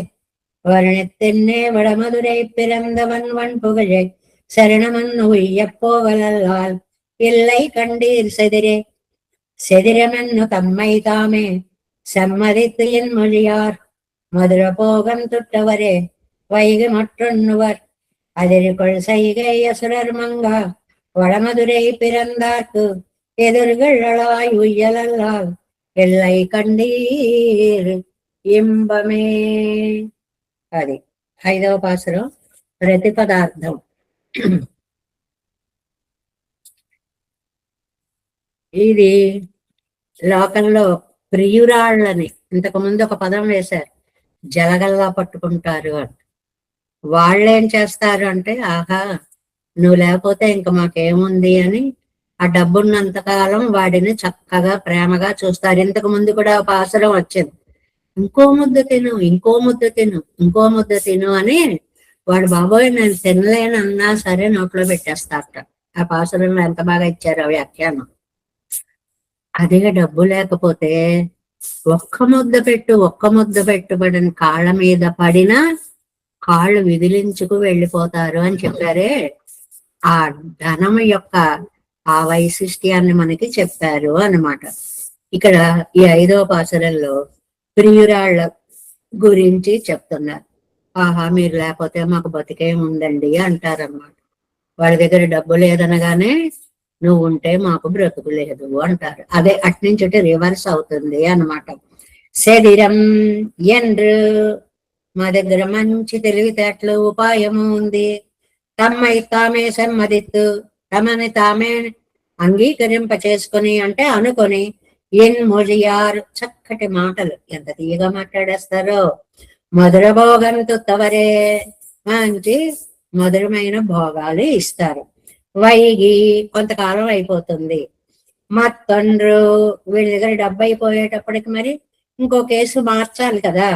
வருணத்தென்னே வடமதுரை பிறந்தவன் வன் புகழை சரணமன் உய்யப்போவலால் இல்லை கண்டீர் செதிரே செதிரமென்னு தம்மை தாமே சம்மதித்து என் மொழியார் மதுர போகம் தொட்டவரே வைகு மற்றொன்னுவர் அதிர்கொள் செய்கை அசுரர் மங்கா வடமதுரை பிறந்தார்க்கு எதிர்களாய் உய்யலால் எல்லை கண்டீர் ఇంబమే. అది 5వ పాసురం ప్రతిపదార్థం. ఇది లోకంలో ప్రియురాళ్ళని ఇంతకుముందు ఒక పదం వేశారు, జలగల్లా పట్టుకుంటారు అని. వాళ్ళేం చేస్తారు అంటే, ఆహా నువ్వు లేకపోతే ఇంక మాకేముంది అని ఆ డబ్బున్నంతకాలం వాడిని చక్కగా ప్రేమగా చూస్తారు. ఇంతకు ముందు కూడా ఒక పాసురం వచ్చింది, ఇంకో ముద్ద తిను, ఇంకో ముద్ద తిను, ఇంకో ముద్ద తిను అని వాడు బాబోయ్ నేను తినలేను అన్నా సరే నోట్లో పెట్టేస్తారట. ఆ పాసురంలో ఎంత బాగా ఇచ్చారు ఆ వ్యాఖ్యానం. అదే డబ్బు లేకపోతే ఒక్క ముద్ద పెట్టుబడిని కాళ్ళ మీద పడినా కాళ్ళు విదిలించుకు వెళ్ళిపోతారు అని చెప్పారే. ఆ ధనం యొక్క ఆ వైశిష్ట్యాన్ని మనకి చెప్పారు అన్నమాట. ఇక్కడ ఈ 5వ పాసురంలో ప్రియురాళ్ళ గురించి చెప్తున్నారు. ఆహా మీరు లేకపోతే మాకు బతికేం ఉందండి అంటారన్నమాట. వాడి దగ్గర డబ్బు లేదనగానే నువ్వు ఉంటే మాకు బ్రతుకు లేదు అంటారు. అదే అట్నుంచి రివర్స్ అవుతుంది అన్నమాట. శరీరం ఎండ్రు మా దగ్గర మంచి తెలివితేటలు ఉపాయము ఉంది. తమ్మై తామే సమ్మదిత్తు తమని తామే అంగీకరింప చేసుకొని అంటే అనుకొని ఎన్ మొழிయారు చక్కటి మాటలు ఎంత తీయగా మాట్లాడేస్తారో. మధుర భోగంతో తవరే మంచి మధురమైన భోగాలు ఇస్తారు. వైగి కొంతకాలం అయిపోతుంది. మత్తొండ్రు వీళ్ళ దగ్గర డబ్బు అయిపోయేటప్పటికి మరి ఇంకో కేసు మార్చాలి కదా.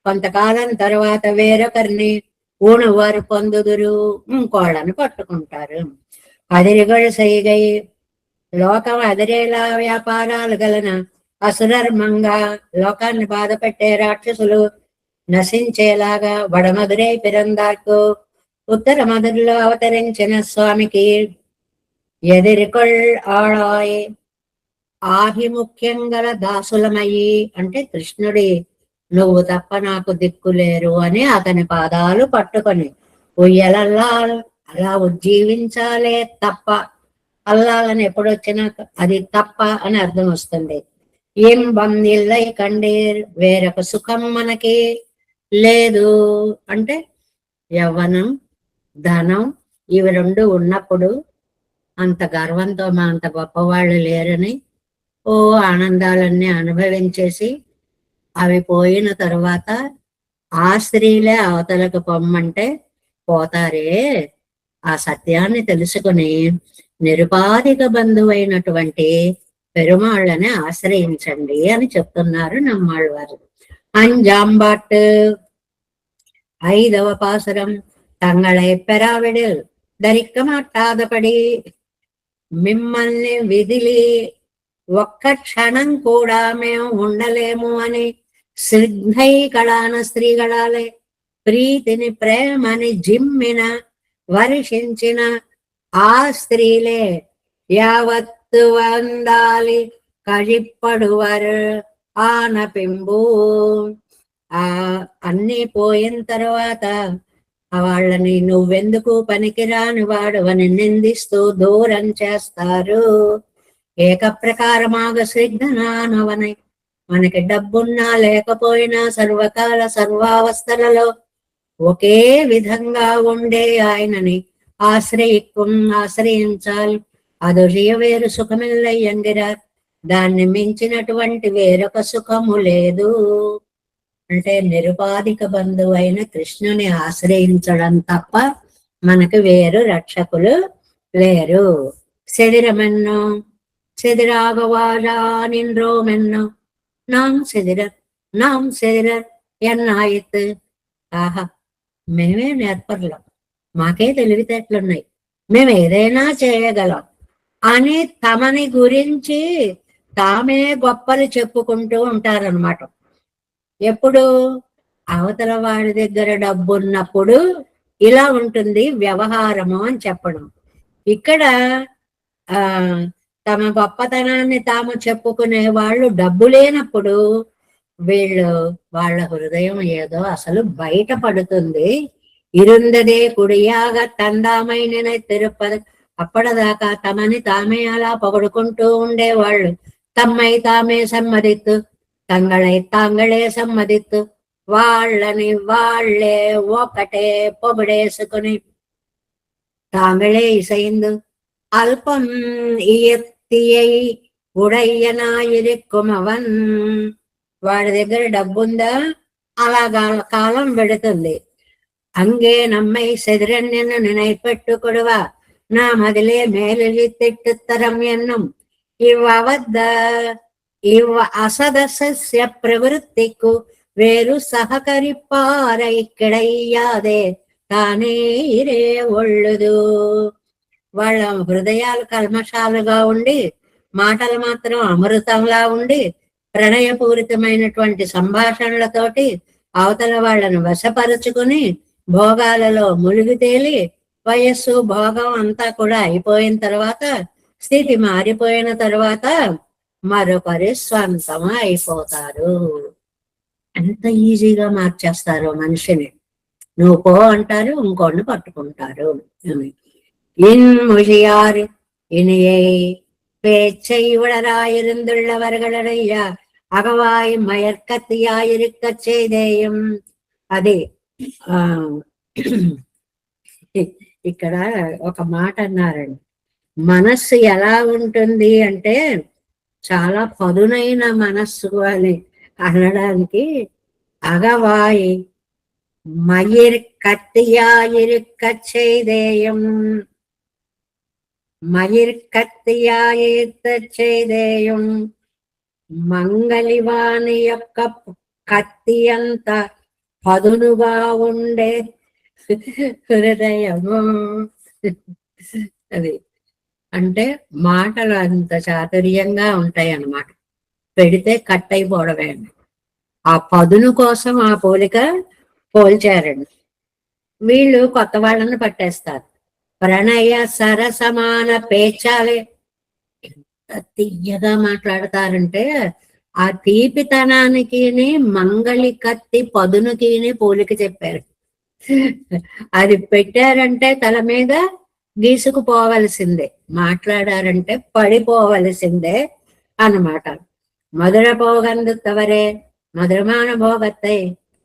కొంతకాలం తర్వాత వేరొకరిని ఊనువారు పొందుదురు, ఇంకోళ్ళని పట్టుకుంటారు. అదిరిగొడు సైగై లోకం అదిరేలా వ్యాపారాలు గలన అసురర్మంగా లోకాన్ని బాధ పెట్టే రాక్షసులు నశించేలాగా వడమదురై పిరందార్కు ఉత్తర మధురలో అవతరించిన స్వామికి ఎదిరికొల్ ఆళాయ్ ఆహిముఖ్యం గల దాసులమయ్యి అంటే కృష్ణుడి నువ్వు తప్ప నాకు దిక్కులేరు అని అతని పాదాలు పట్టుకొని ఉయ్యలల్లా అలా ఉజ్జీవించాలే తప్ప, అల్లాలని ఎప్పుడొచ్చినా అది తప్ప అని అర్థం వస్తుంది. ఏం బందిల్లై కండీర్ వేరొక సుఖం మనకి లేదు అంటే యవ్వనం ధనం ఇవి రెండు ఉన్నప్పుడు అంత గర్వంతో మా అంత గొప్పవాళ్ళు లేరని ఓ ఆనందాలన్నీ అనుభవించేసి అవి పోయిన తర్వాత ఆ స్త్రీలే అవతలకు పొమ్మంటే పోతారే. ఆ సత్యాన్ని తెలుసుకుని నిరుపాధిక బంధువైనటువంటి పెరుమాళ్ళని ఆశ్రయించండి అని చెప్తున్నారు నమ్మాళ్ళవారు. అంజాంబాట్ 5వ పాసురం తங்களை పెరావిడిల్ దరిక్క మాట్లాదపడి మిమ్మల్ని విదిలి ఒక్క క్షణం కూడా మేము ఉండలేము అని సిద్ధై కళాన స్త్రీగళాలే ప్రీతిని ప్రేమని జిమ్మిన వర్షించిన ఆ స్త్రీలే యావత్తు వందాలి కழிப்படுవరు ఆనపింబు. ఆ అన్నీ పోయిన తర్వాత వాళ్ళని నువ్వెందుకు పనికిరాని వాడవని నిందిస్తూ దూరం చేస్తారు. ఏకప్రకారమాగ సిద్ధనానవనై మనకి డబ్బున్నా లేకపోయినా సర్వకాల సర్వావస్థలలో ఒకే విధంగా ఉండే ఆయనని ఆశ్రయించాలి. అదొరియ వేరు సుఖమిల్లై ఎందిరార్. దాన్ని మించినటువంటి వేరొక సుఖము లేదు. అంటే నిరుపాధిక బంధువు అయిన కృష్ణుని ఆశ్రయించడం తప్ప మనకు వేరు రక్షకులు లేరు. శరీరమెన్నో செதிராகவாழா நின்றோமென்னோ நாம் செதிரர் ఎన్నాయిత్. ఆహా, మేమే నేర్పర్లం, మాకే తెలివితేటలున్నాయి, మేము ఏదైనా చేయగలం అని తమని గురించి తామే గొప్పలు చెప్పుకుంటూ ఉంటారనమాట. ఎప్పుడు అవతల వాడి దగ్గర డబ్బున్నప్పుడు ఇలా ఉంటుంది వ్యవహారము అని చెప్పడం. ఇక్కడ ఆ తమ గొప్పతనాన్ని తాము చెప్పుకునే వాళ్ళు డబ్బు లేనప్పుడు వాళ్ళ హృదయం ఏదో అసలు బయటపడుతుంది. ఇరుందదే కుడియాగ తందామైన తిరుపతి. అప్పటిదాకా తమని తామే అలా పొగడుకుంటూ ఉండేవాళ్ళు. తమ్మై తామే సమ్మదిత్తు, తంగళై తాంగళే సమ్మదిత్తు, వాళ్ళని వాళ్ళే ఒకటే పొగడేసుకుని తాంగళే ఇసైందు అల్పం ఇయత్తియై ఉడయ్యనాయిరిక్కుమవన్. వాడి దగ్గర డబ్బుందా, అలాగా కాలం పెడుతుంది. అంగే నమ్మై సెదిరన్యను నినైపెట్టుకొడువా నా మదిలే మేలి తిట్టుతరం ఎన్నం ఇవ్వవద్ద ఇవ్వ అసదస్య ప్రవృత్తికు వేరు సహకరిపార ఇక్కడయ్యాదే తానే ఇరే ఒళ్ళుదు. వాళ్ళ హృదయాలు కల్మషాలుగా ఉండి మాటలు మాత్రం అమృతంలా ఉండి ప్రణయపూరితమైనటువంటి సంభాషణలతోటి అవతల వాళ్ళను వశపరుచుకుని భోగాలలో మునిగి తేలి వయస్సు భోగం అంతా కూడా అయిపోయిన తర్వాత స్థితి మారిపోయిన తర్వాత మరొకరి స్వంతం అయిపోతారు. ఎంత ఈజీగా మార్చేస్తారు మనిషిని. నువ్వు పో అంటారు, ఇంకోడిని పట్టుకుంటారు. இன்மொழியார் இனியை பேச்சை உளராயிருந்துள்ளவர்களையா அகவாய் மயற்கத்தியாயிருக்க செய்தேயும். అది ఆ ఇక్కడ ఒక మాట అన్నారండి. మనస్సు ఎలా ఉంటుంది అంటే చాలా పదునైన మనస్సు అని అనడానికి అగవాయి మయిర్ కత్తియాయిరుక్క చేదేయం. మయిర్ కత్తియాయిరుక్క చేదేయం. మంగళివాణి యొక్క కత్తి అంత పదునుగా ఉండే హృదయము. అది అంటే మాటలు అంత చాతుర్యంగా ఉంటాయి అన్నమాట. పెడితే కట్ అయిపోవడమే అండి. ఆ పదును కోసం ఆ పోలిక పోల్చారండి. వీళ్ళు కొత్త వాళ్ళని పట్టేస్తారు. ప్రణయ సరసమాన పేచాలే తీయగా మాట్లాడతారంటే ఆ తీపితనానికి మంగళి కత్తి పదునుకి పోలిక చెప్పారు. అది పెట్టారంటే తల మీద గీసుకుపోవలసిందే, మాట్లాడారంటే పడిపోవలసిందే అన్నమాట. మధుర పోగందుతవరే మధురమాన భోగத்தை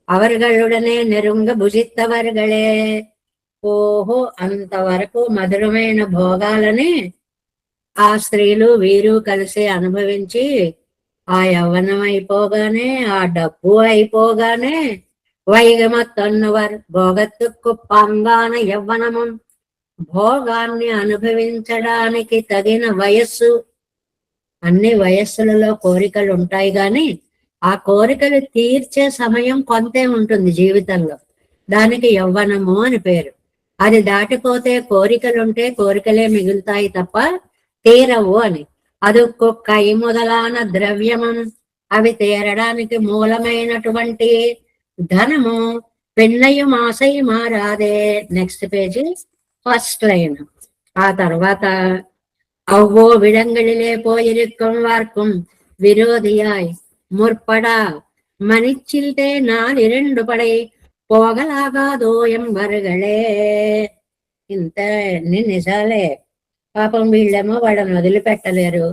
அவர்களுடனே நெருங்க భుజిత్తవర్గళే. ఓహో, అంతవరకు మధురమైన భోగాలని ఆ స్త్రీలు వీరు కలిసి అనుభవించి ఆ యవ్వనం అయిపోగానే, ఆ డబ్బు అయిపోగానే వైగమత్తన్నవారు భోగత్తుకు పంగాన యవ్వనము. భోగాన్ని అనుభవించడానికి తగిన వయస్సు. అన్ని వయస్సులలో కోరికలు ఉంటాయి గాని ఆ కోరికలు తీర్చే సమయం కొంతే ఉంటుంది జీవితంలో. దానికి యవ్వనము అని పేరు. అది దాటిపోతే కోరికలుంటే కోరికలే మిగులుతాయి తప్ప తీరవు అని. అదొక్క కై మొదలాన ద్రవ్యము. అవి తీరడానికి మూలమైనటువంటి ధనము పెన్నయ్యం ఆశై మారాదే. Next page first line. ఆ తర్వాత అవ్వో విడంగళిలే పోయిరుక్కం వార్க்கும் విరోధియాయ్ ముற்பడా మనిచ్చిల్తే నాలి రెండు పడై పోగలాగాదో ఎంబరగళే. ఇంత అన్ని నిజాలే. పాపం వీళ్ళేమో వాళ్ళని వదిలిపెట్టలేరు,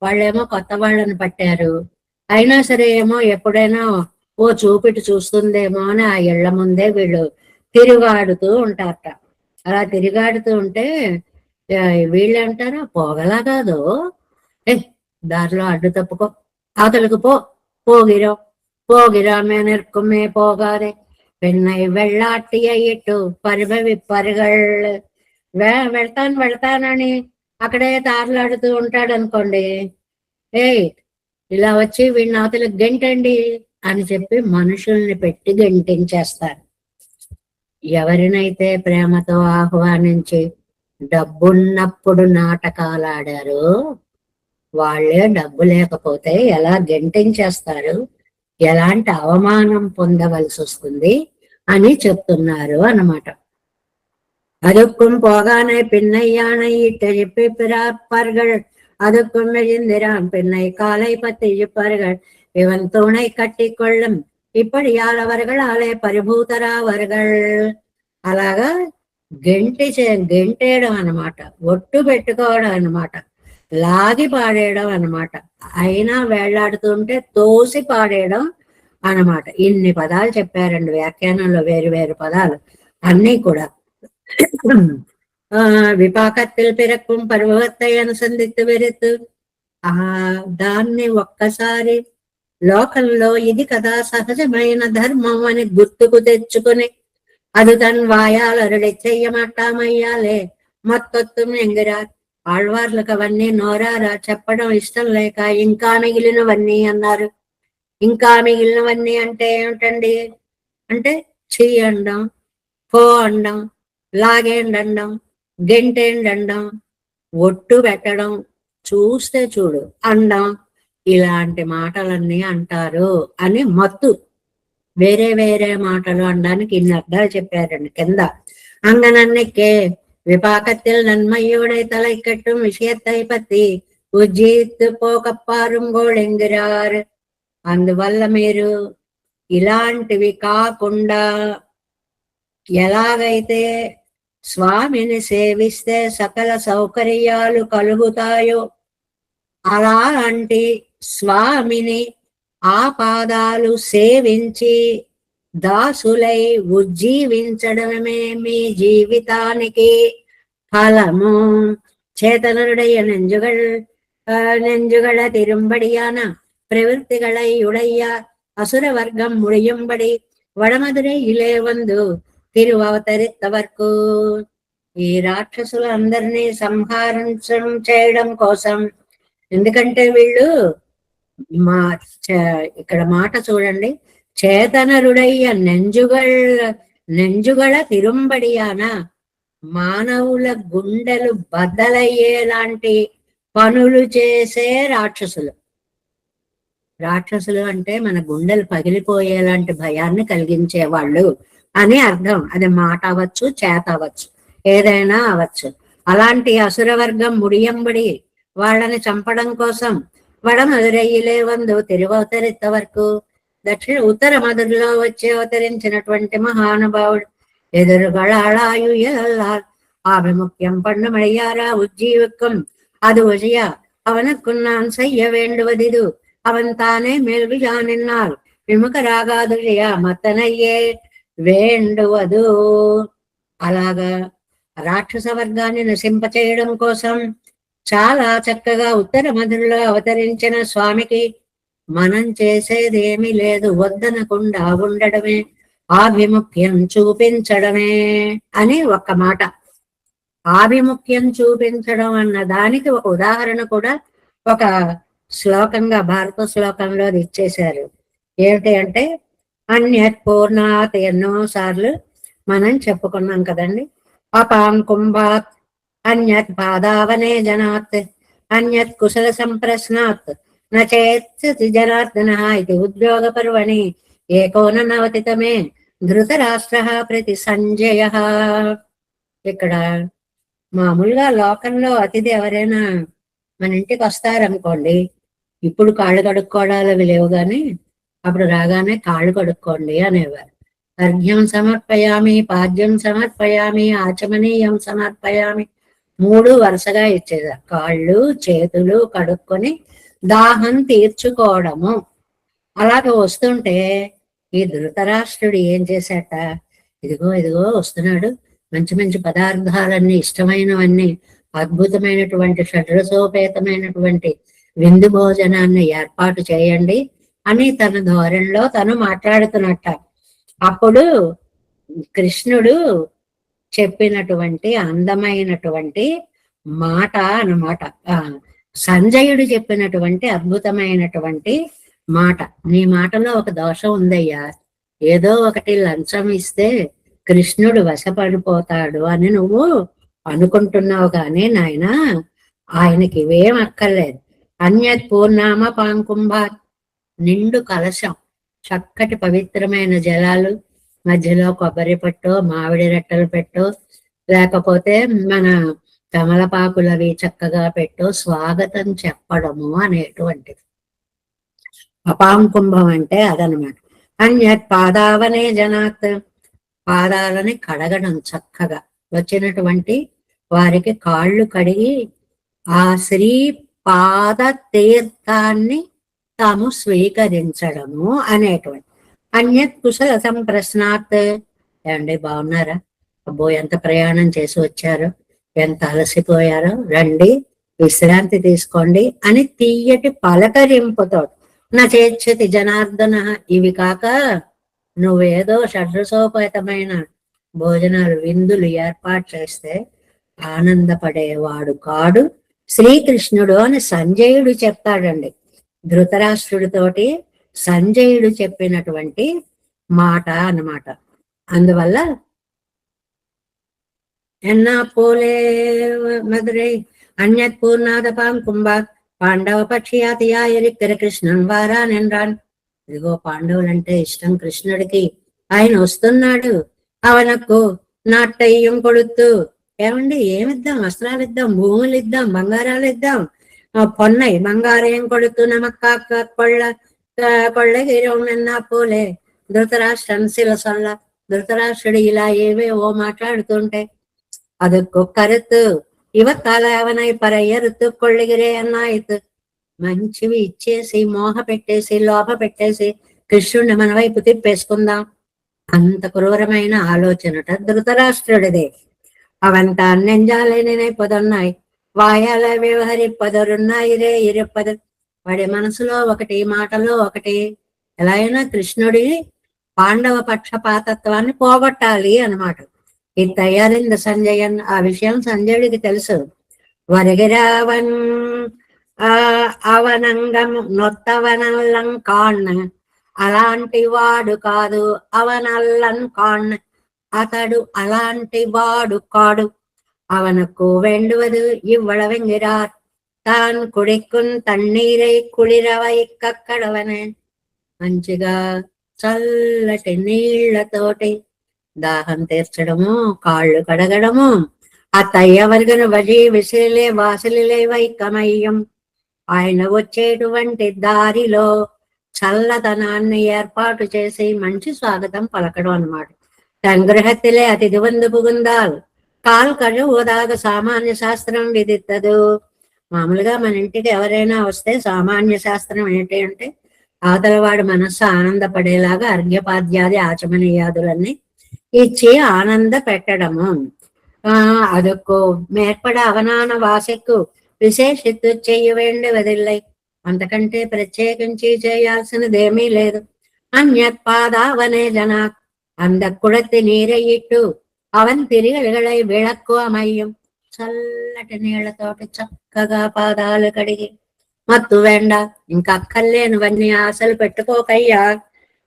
వాళ్ళేమో కొత్త వాళ్ళని పట్టారు. అయినా సరే ఏమో ఎప్పుడైనా ఓ చూపిటి చూస్తుందేమో అని ఆ ఇళ్ల ముందే వీళ్ళు తిరుగాడుతూ ఉంటారట. అలా తిరుగాడుతూ ఉంటే వీళ్ళు అంటారా, పోగలా కాదు, ఏ దారిలో అడ్డు తప్పుకో, అవతలకు పో, పోగిరో పోగిరామే నిற்குமே போகாதே பெண்ணை வெள்ளாட்டிய ఇట్టు పరిభవి పరుగళ్ళు. వెళ్తానని అక్కడే తారలాడుతూ ఉంటాడు అనుకోండి, ఏయ్ ఇలా వచ్చి వీడిని అవతలకు గెంటండి అని చెప్పి మనుషుల్ని పెట్టి గెంటించేస్తారు. ఎవరినైతే ప్రేమతో ఆహ్వానించి డబ్బున్నప్పుడు నాటకాలు ఆడారు, వాళ్ళే డబ్బు లేకపోతే ఎలా గెంటించేస్తారు, ఎలాంటి అవమానం పొందవలసి వస్తుంది అని చెప్తున్నారు అన్నమాట. அதுக்கும் போகானே பின்னை யானை இட்டு இப்பிறார்கள் அதுக்கும் எழுந்திரான் பின்னை காலை பத்தி இப்பார்கள் இவன் துணை கட்டி கொள்ளும் இப்படியால் அவர்கள் ఆలే పరిభూతరావర్గల్. అలాగా గెంటేయడం అన్నమాట, ఒట్టు పెట్టుకోవడం అన్నమాట, లాగి పాడేయడం అన్నమాట, అయినా వేళ్లాడుతుంటే తోసి పాడేయడం అన్నమాట. ఇన్ని పదాలు చెప్పారండి వ్యాఖ్యానంలో, వేరు వేరు పదాలు అన్నీ కూడా. విపాకత్తిల్ పిరక్కుం పర్వత్తై అనుసంధిత్తు వెరెత్తు. దాన్ని ఒక్కసారి లోకంలో ఇది కదా సహజమైన ధర్మం అని గుర్తుకు తెచ్చుకుని అది తన్ వాయాలరుడి చెయ్యమట్టామయ్యాలే మత్తొత్తుం ఎంగిరా. ఆళ్వార్లకు అవన్నీ నోరారా చెప్పడం ఇష్టం లేక ఇంకా మిగిలినవన్నీ అన్నారు. ఇంకా మిగిలినవన్నీ అంటే ఏమిటండి అంటే, చెయ్యండం, పో అండం, లాగేండండం, గెంటేండండం, ఒట్టు పెట్టడం, చూస్తే చూడు అండం, ఇలాంటి మాటలన్నీ అంటారు అని మత్తు. వేరే వేరే మాటలు అనడానికి ఇన్ని అర్థాలు చెప్పారండి కింద. అంగనన్నికే విపాకத்தில் நன்மையோடை தலை கட்டும் விஷயத்தை பத்தி ఉజ్జీత్ పోకప్పారుంగోళెంగిరారు. అందువల్ల మీరు ఇలాంటివి కాకుండా ఎలాగైతే స్వామిని సేవిస్తే సకల సౌకర్యాలు కలుగుతాయో అలాంటి స్వామిని ఆ పాదాలు సేవించి దాసులై ఉజ్జీవించడమే మీ జీవితానికి ఫలము. ചേതനരുடைய നെഞ്ചുകള തിരുമ്പടിയാന പ്രവൃത്തികളെ ഉടയ്യ అసురవర్గం ముడియంబడి వడమదురైయిలే వందు తిరువవతరిత్తవర్కు. ఈ రాక్షసులు అందరినీ సంహారించడం చేయడం కోసం, ఎందుకంటే వీళ్ళు ఇక్కడ మాట చూడండి, చేతనరుడయ్య నెంజుగళ తిరుంబడియాన, మానవుల గుండెలు బద్దలయ్యేలాంటి పనులు చేసే రాక్షసులు. రాక్షసులు అంటే మన గుండెలు పగిలిపోయేలాంటి భయాన్ని కలిగించే వాళ్ళు అని అర్థం. అది మాట అవ్వచ్చు, చేత అవ్వచ్చు, ఏదైనా అవ్వచ్చు. అలాంటి అసురవర్గం ముడియంబడి వాళ్ళని చంపడం కోసం వడమదురైయిలే వందు తిరువవతరిత్త వరకు, ఉత్తర మధురలో వచ్చి అవతరించినటువంటి మహానుభావుడు ఎదురుగళాళాయుయల్లాల్ ఆభిముఖ్యం పన్నుమడియారా ఉజ్జీవికం அது ஒழிய அவனுக்குள் நான் செய்ய வேண்டுவதிது அவன் தானே மேல்விழா நின்னால் విముఖరాగాదురియా మతనయ్యే వేండువదు. అలాగా రాక్షస వర్గాన్ని నశింపచేయడం కోసం చాలా చక్కగా ఉత్తర మధురలో అవతరించిన స్వామికి మనం చేసేదేమీ లేదు, వద్దనకుండా ఉండడమే, ఆభిముఖ్యం చూపించడమే అని ఒక్క మాట. ఆభిముఖ్యం చూపించడం అన్న దానికి ఒక ఉదాహరణ కూడా ఒక శ్లోకంగా భారత శ్లోకంలో ఇచ్చేశారు. ఏమిటి అంటే, అన్యత్ పూర్ణాత్ ఎన్నో సార్లు మనం చెప్పుకున్నాం కదండి. అపాం కుంభాత్ అన్యత్ పాదావనే జనాత్ అన్యత్ కుశల సంప్రశ్నాత్ నచేత్ జనార్దన ఇది ఉద్యోగ పర్వణి 19తమే ధృతరాష్ట్ర ప్రతి సంజయ. ఇక్కడ మామూలుగా లోకంలో అతిథి ఎవరైనా మన ఇంటికి వస్తారనుకోండి, ఇప్పుడు కాళ్ళు కడుక్కోవడాలు అవి లేవు కానీ అప్పుడు రాగానే కాళ్ళు కడుక్కోండి అనేవారు. అర్ఘ్యం సమర్పయామి, పాద్యం సమర్పయామి, ఆచమనీయం సమర్పయామి, 3 వరుసగా ఇచ్చేదారు. కాళ్ళు చేతులు కడుక్కొని దాహం తీర్చుకోవడము. అలాగే వస్తుంటే ఈ ధృతరాష్ట్రుడు ఏం చేశాట, ఇదిగో ఇదిగో వస్తున్నాడు, మంచి మంచి పదార్థాలన్నీ ఇష్టమైనవన్నీ, అద్భుతమైనటువంటి షడ్రసోపేతమైనటువంటి విందు భోజనాన్ని ఏర్పాటు చేయండి అని తన ధోరణిలో తను మాట్లాడుతున్నట్ట. అప్పుడు కృష్ణుడు చెప్పినటువంటి అందమైనటువంటి మాట అన్నమాట, సంజయుడు చెప్పినటువంటి అద్భుతమైనటువంటి మాట. నీ మాటలో ఒక దోషం ఉందయ్యా, ఏదో ఒకటి లంచం ఇస్తే కృష్ణుడు వశపడిపోతాడు అని నువ్వు అనుకుంటున్నావు కానీ నాయన, ఆయనకి ఇవేం అక్కర్లేదు. అన్యత్ పూర్ణామ పాంకుంభ, నిండు కలశం, చక్కటి పవిత్రమైన జలాలు, మధ్యలో కొబ్బరి పట్టు, మామిడి రెట్టలు పెట్టు, లేకపోతే మన తమలపాకులవి చక్కగా పెట్టు, స్వాగతం చెప్పడము అనేటువంటిది. అపాంకుంభం అంటే అదనమాట. అన్యత్ పాదావనే జనాత్, పాదాలని కడగడం చక్కగా, వచ్చినటువంటి వారికి కాళ్ళు కడిగి ఆ శ్రీ పాద తీర్థాన్ని తాము స్వీకరించడము అనేటువంటి. అన్యత్ కుశల సంప్రశ్నాత్, ఏమండి బాగున్నారా, అబ్బో ఎంత ప్రయాణం చేసి వచ్చారు, ఎంత అలసిపోయారో, రండి విశ్రాంతి తీసుకోండి అని తీయటి పలకరింపుతో. నా చేచ్చతి జనార్దన, ఇవి కాక నువ్వేదో షడ్రసోపేతమైన భోజనాలు విందులు ఏర్పాటు చేస్తే ఆనందపడేవాడు కాడు శ్రీకృష్ణుడు అని సంజయుడు చెప్తాడండి. ధృతరాష్ట్రుడితోటి సంజయుడు చెప్పినటువంటి మాట అన్నమాట. అందువల్ల ఎన్నా పోలే మధురై అన్యత్ పూర్ణాదపాం కుంభ పాండవ పక్షియాతియా ఎరిక్కర కృష్ణన్ వారా నెన్రాన్. ఇదిగో పాండవులంటే ఇష్టం కృష్ణుడికి, ఆయన వస్తున్నాడు, అవనకు నాట్టయ్యం కొడుతూ, ఏమండి ఏమిద్దాం, వస్త్రాలు ఇద్దాం, భూములు ఇద్దాం, బంగారాలు ఇద్దాం, పొన్నై బంగారం కొడుతూ నమక్క కొళ్ళగిరం ఎన్నా పోలే ధృతరాష్ట్రం శిలసొల్ల. ధృతరాష్ట్రుడు ఇలా ఏవేవో మాట్లాడుతుంటే అదొక్క కరుతు ఇవ తలవనై పరయ్యరుతు కొళ్ళగిరే అన్నాయితు. మంచివి ఇచ్చేసి మోహ పెట్టేసి లోప పెట్టేసి కృష్ణుడిని మన వైపు తిప్పేసుకుందాం, అంత క్రూరమైన ఆలోచనట ధృతరాష్ట్రుడిదే. అవంతా నెంజాలైనై పొదన్నాయి, వాయాల వ్యవహరిప్పదరున్నాయి రే ఇరుప్పదు. వాడి మనసులో ఒకటి, మాటలో ఒకటి. ఎలా అయినా కృష్ణుడి పాండవ పక్షపాతత్వాన్ని పోగొట్టాలి అన్నమాట. ఇది తయారైంది సంజయన్, ఆ విషయం సంజయుడికి తెలుసు. వరగిరావన్ అవనంగం నొత్తవనల్లం కాణ్, అలాంటి వాడు కాదు అవనల్లం కాణ్, అతడు అలాంటి వాడు కాడు. அவனுக்கு வேண்டுவது இவ்வளவெங்கிறார், தான் குடிக்கும் தண்ணீரை குளிரவை కక్కడవనే. మంచిగా చల్లటి నీళ్లతోటి దాహం తీర్చడము, కాళ్ళు కడగడము, ఆ తయ్యవర్గను వజీ విసిలే వాసిలే వైకమయ్యం. ఆయన వచ్చేటువంటి దారిలో చల్లదనాన్ని ఏర్పాటు చేసి మంచి స్వాగతం పలకడం అన్నమాట. సంగ్రహத்திலே అతిథి వందు పుగుందాల్ కాల్ కழுవుదాక సామాన్య శాస్త్రం విదిత్తదు. మామూలుగా మన ఇంటికి ఎవరైనా వస్తే సామాన్య శాస్త్రం ఏంటి అంటే అవతలవాడి మనస్సు ఆనందపడేలాగా అర్ఘ్యపాద్యాది ఆచమనీయాదులన్నీ ఇచ్చి ఆనంద పెట్టడము. అదొక్క మేర్పడ అవనాన వాసెక్కు విశేషిత్తు చెయ్యవేండి వదిల్లై, అంతకంటే ప్రత్యేకించి చేయాల్సినదేమీ లేదు. అన్యత్పాదావనే జనా, అంద కుడతి నీరయిట్టు అవన్ తిరిగలిగలై విళక్కు అమయ్యం. చల్లటి నీళ్లతోటి చక్కగా పాదాలు కడిగి, మత్తు వెండ ఇంకా అక్కర్లేనివన్నీ ఆశలు పెట్టుకోకయ్యా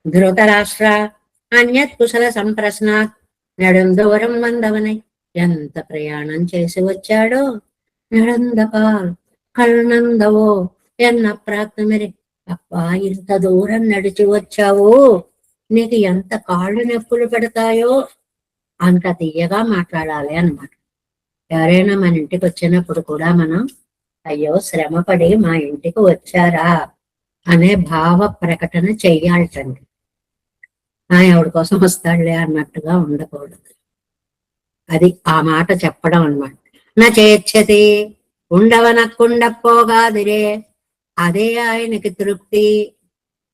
ధృతరాష్ట్ర. అన్యత్ కుశల సంప్రశ్న, నెడం దూరం వందవనై, ఎంత ప్రయాణం చేసి వచ్చాడో. నెడందపాల్ కళ్ళనందవో ఎన్న ప్రాప్తమిరి, అప్పా ఇంత దూరం నడిచి వచ్చావు, నీకు ఎంత కాళ్ళు నొప్పులు పెడతాయో అంత తీయగా మాట్లాడాలి అన్నమాట. ఎవరైనా మన ఇంటికి వచ్చినప్పుడు కూడా మనం అయ్యో శ్రమపడి మా ఇంటికి వచ్చారా అనే భావ ప్రకటన చెయ్యాలటండి. ఎవడి కోసం వస్తాడులే అన్నట్టుగా ఉండకూడదు. అది ఆ మాట చెప్పడం అన్నమాట. నా చేర్చతి ఉండవనక్కుండపోగాదిరే, అదే ఆయనకి తృప్తి.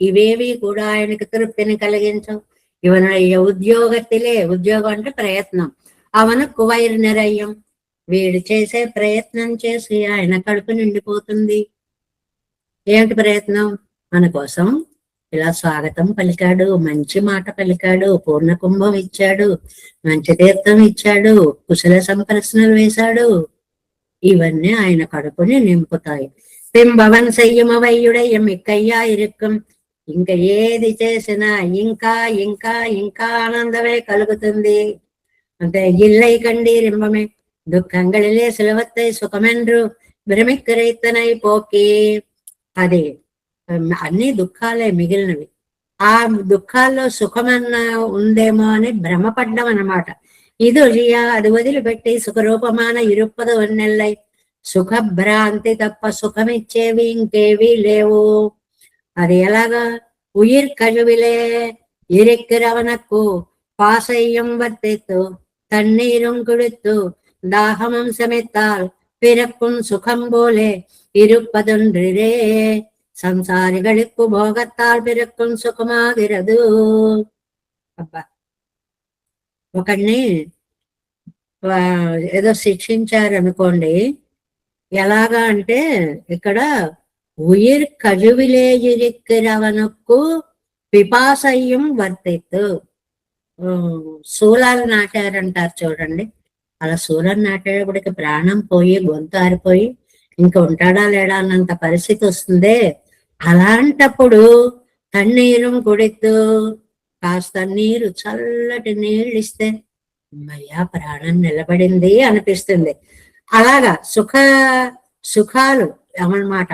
ఇవేవి కూడా ఆయనకి తృప్తిని కలిగించవు. ఇవనుடைய ఉద్యోగத்திலே, ఉద్యోగం అంటే ప్రయత్నం, అవనకు వైర్ నిరయ్యం, వీడు చేసే ప్రయత్నం చేసి ఆయన కడుపు నిండిపోతుంది. ఏమిటి ప్రయత్నం? మన కోసం ఇలా స్వాగతం పలికాడు, మంచి మాట పలికాడు, పూర్ణ కుంభం ఇచ్చాడు, మంచి తీర్థం ఇచ్చాడు, కుశల సంప్రశ్నలు వేశాడు. ఇవన్నీ ఆయన కడుపుని నింపుతాయి. పింబవన్ సయ్యమవయ్యుడయ్యం ఇక్కయ్యా ఇరుక్కం, ఇంకా ఏది చేసినా ఇంకా ఇంకా ఇంకా ఆనందమే కలుగుతుంది. అంటే ఇల్లై కండి రింబమే దుఃఖంగళిలే సులభత్తై సుఖమెండ్రు భ్రమిక్కరైతనై పోకి. అది అన్ని దుఃఖాలే మిగిలినవి. ఆ దుఃఖాల్లో సుఖమన్న ఉందేమో అని భ్రమపడ్డం అన్నమాట. ఇది అది వదిలిపెట్టి సుఖరూపమాన ఇరుప్పదు వన్నెల్లై, సుఖభ్రాంతి తప్ప సుఖమిచ్చేవి ఇంకేవి లేవు. అది ఎలాగా? ఉయిర్ కజువిలే ఇరెక్కిరవనక్కు పాసయ్యం వర్తిత్తు తన్నీరుం కుడిత్తు దాహమం సమెత్తాల్ పిరక్కుం సుఖం బోలే ఇరుప్పదుండ్రిరే, సంసారిగళిక్కు భోగత్తాల్ పిరక్కుం సుఖమాగిరదు. అబ్బా, ఒకడిని ఏదో శిక్షించారనుకోండి. ఎలాగా అంటే ఇక్కడ ఉయిర్ కజువిలేజిరిక్కిరవనక్కు పిపాసయ్యం వర్తిత్తు. శూలాలు నాటారంటారు చూడండి, అలా శూలం నాటేటప్పటికి ప్రాణం పోయి గొంతు ఆరిపోయి ఇంకా ఉంటాడా లేడా అన్నంత పరిస్థితి వస్తుందే. అలాంటప్పుడు తన్నీరు కుడిత్తు, కాస్త నీరు, చల్లటి నీళ్ళు ఇస్తే అమ్మయ్యా ప్రాణం నిలబడింది అనిపిస్తుంది. అలాగా సుఖాలు అన్నమాట.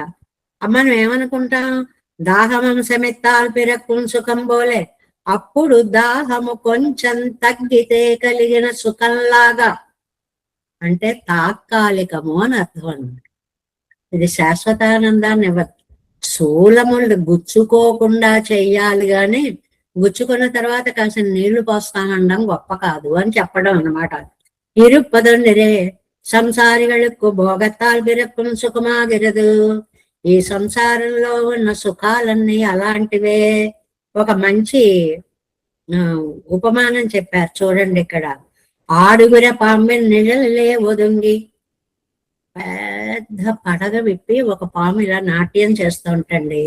మనం ఏమనుకుంటాం? దాహమం సమెత్తాల్ పిరక్కుం సుఖం బోలే, అప్పుడు దాహము కొంచెం తగ్గితే కలిగిన సుఖంలాగా, అంటే తాత్కాలికము అని అర్థం అన్నమాట. ఇది శాశ్వతానందాన్ని ఇవ్వదు. శూలములు గుచ్చుకోకుండా చెయ్యాలి గాని గుచ్చుకున్న తర్వాత కాస్త నీళ్లు పోస్తామనడం గొప్ప కాదు అని చెప్పడం అన్నమాట. ఇరుప్పదండిరే సంసారిగళకు భోగత్తాల్ బిరక్కుం సుఖమాగిరదు. ఈ సంసారంలో ఉన్న సుఖాలన్నీ అలాంటివే. ఒక మంచి ఉపమానం చెప్పారు చూడండి ఇక్కడ. ఆడుగుర పాంబిన్ నిഴలే ఒదుంగి, పెద్ద పడగ విప్పి ఒక పాము ఇలా నాట్యం చేస్తూ ఉంటండి.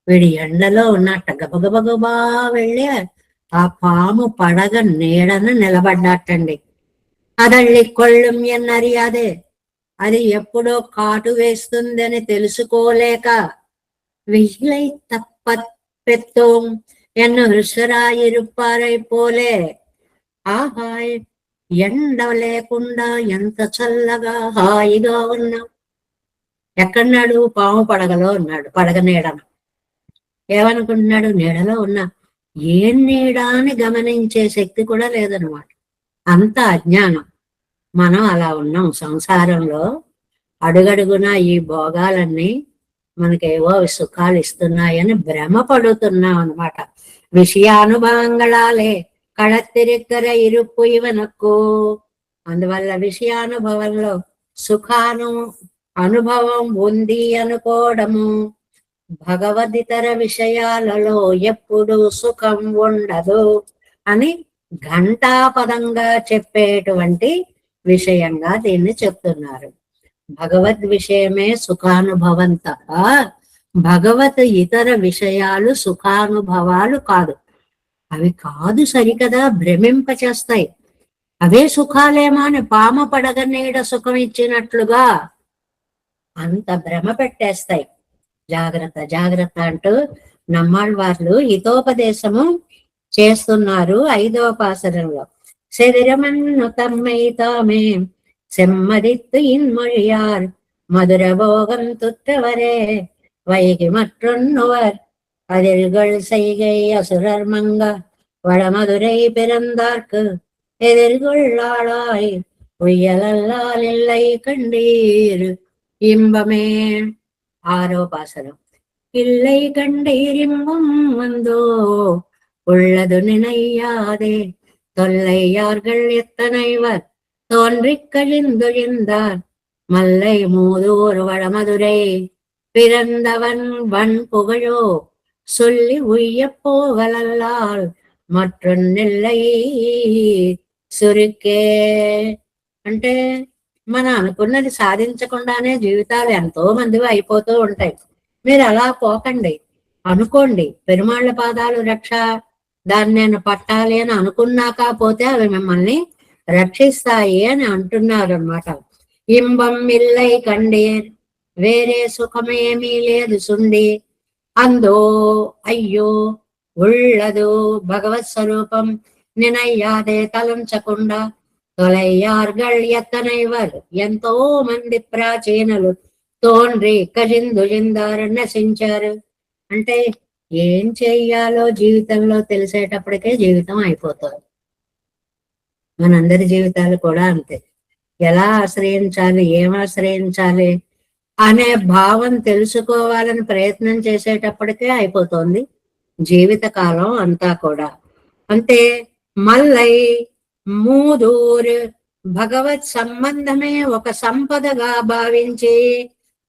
వీడి ఎండలో ఉన్నట్ట గబగబగబా వెళ్ళి ఆ పాము పడగ నీడన నిలబడ్డాటండి. అదళ్ళి కొళ్ళుం ఎన్నరియాదే, అది ఎప్పుడో కాటు వేస్తుందని తెలుసుకోలేక విహిలై తప్పెత్తోం ఎన్ను రుసరాయిరుప్పారైపోలే. ఆహా, ఎండ లేకుండా ఎంత చల్లగా హాయిగా ఉన్నాం. ఎక్కడున్నాడు? పాము పడగలో ఉన్నాడు, పడగ నీడన. ఏమనుకుంటున్నాడు? నీడలో ఉన్నా. ఏం నీడ అని గమనించే శక్తి కూడా లేదనమాట. అంత అజ్ఞానం. మనం అలా ఉన్నాం సంసారంలో. అడుగడుగున ఈ భోగాలన్నీ మనకేవో సుఖాలు ఇస్తున్నాయని భ్రమపడుతున్నాం అనమాట. విషయానుభవంగళాలే కళత్తిరిక్కర ఇరుప్పు ఇవనక్కు. అందువల్ల విషయానుభవంలో అనుభవం ఉంది అనుకోవడము. భగవదితర విషయాలలో ఎప్పుడు సుఖం ఉండదు అని ఘంటాపదంగా చెప్పేటువంటి విషయంగా దీన్ని చెప్తున్నారు. భగవద్ విషయమే సుఖానుభవం తప్ప భగవత్ ఇతర విషయాలు సుఖానుభవాలు కాదు. అవి కాదు సరికదా, భ్రమింపచేస్తాయి. అవే సుఖాలేమో అని పామ పడగ నీడ సుఖం ఇచ్చినట్లుగా అంత భ్రమ పెట్టేస్తాయి. జాగ్రత్త జాగ్రత్త అంటూ నమ్మాళ్ళవార్లు హితోపదేశము చేస్తున్నారు 5వ పాసరంలో. శరీరమన్ను తమ్మై తామే செம்மதித்து இன்மொழியார் மதுரபோகம் துற்றவரே வைகி மற்றொன்னுவர் அதிர்கள் செய்கை அசுரர் மங்க வடமதுரை பிறந்தார்க்கு எதிர்கொள்ளாளாய் உய்யலல்லால் இல்லை கண்டீர் இன்பமே. ஆரோ பாசனம். இல்லை கண்டீர் இன்பம் வந்தோ உள்ளது நினையாதே தொல்லையார்கள் எத்தனைவர் தோன்றிக் கழிந்தொழிந்தார் மல்லை மூதூர் வடமதுரை பிறந்தவன் வன் புகழோ சொல்லி உய்யப் போகலல்லால் మற்றొన్నెల్లై సురికే. అంటే మనం అనుకున్నది సాధించకుండానే జీవితాలు ఎంతో మందివి అయిపోతూ ఉంటాయి. మీరు అలా పోకండి, అనుకోండి పెరుమాళ్ళ పాదాలు రక్ష, దాన్ని నేను పట్టాలి అని అనుకున్నాక పోతే అవి మిమ్మల్ని రక్షిస్తాయి అని అంటున్నారు అన్నమాట. ఇంబం ఇల్లై కండేర్ వేరే సుఖమేమీ లేదు సుండి అందో అయ్యో உள்ளது பகவத் ஸ்வரூபம் நினையாதே తలంచకుండా తొలయ్యార్గల్ ఎత్తనైవర్ ఎంతో మంది ప్రాచీనులు తోండ్రి కజిందుజిందారు నశించారు. అంటే ఏం చెయ్యాలో జీవితంలో తెలిసేటప్పటికే జీవితం అయిపోతుంది. మనందరి జీవితాలు కూడా అంతే. ఎలా ఆశ్రయించాలి, ఏం ఆశ్రయించాలి అనే భావం తెలుసుకోవాలని ప్రయత్నం చేసేటప్పటికే అయిపోతుంది జీవితకాలం అంతా కూడా. అంటే మల్లై మూదూరు భగవత్ సంబంధమే ఒక సంపదగా భావించి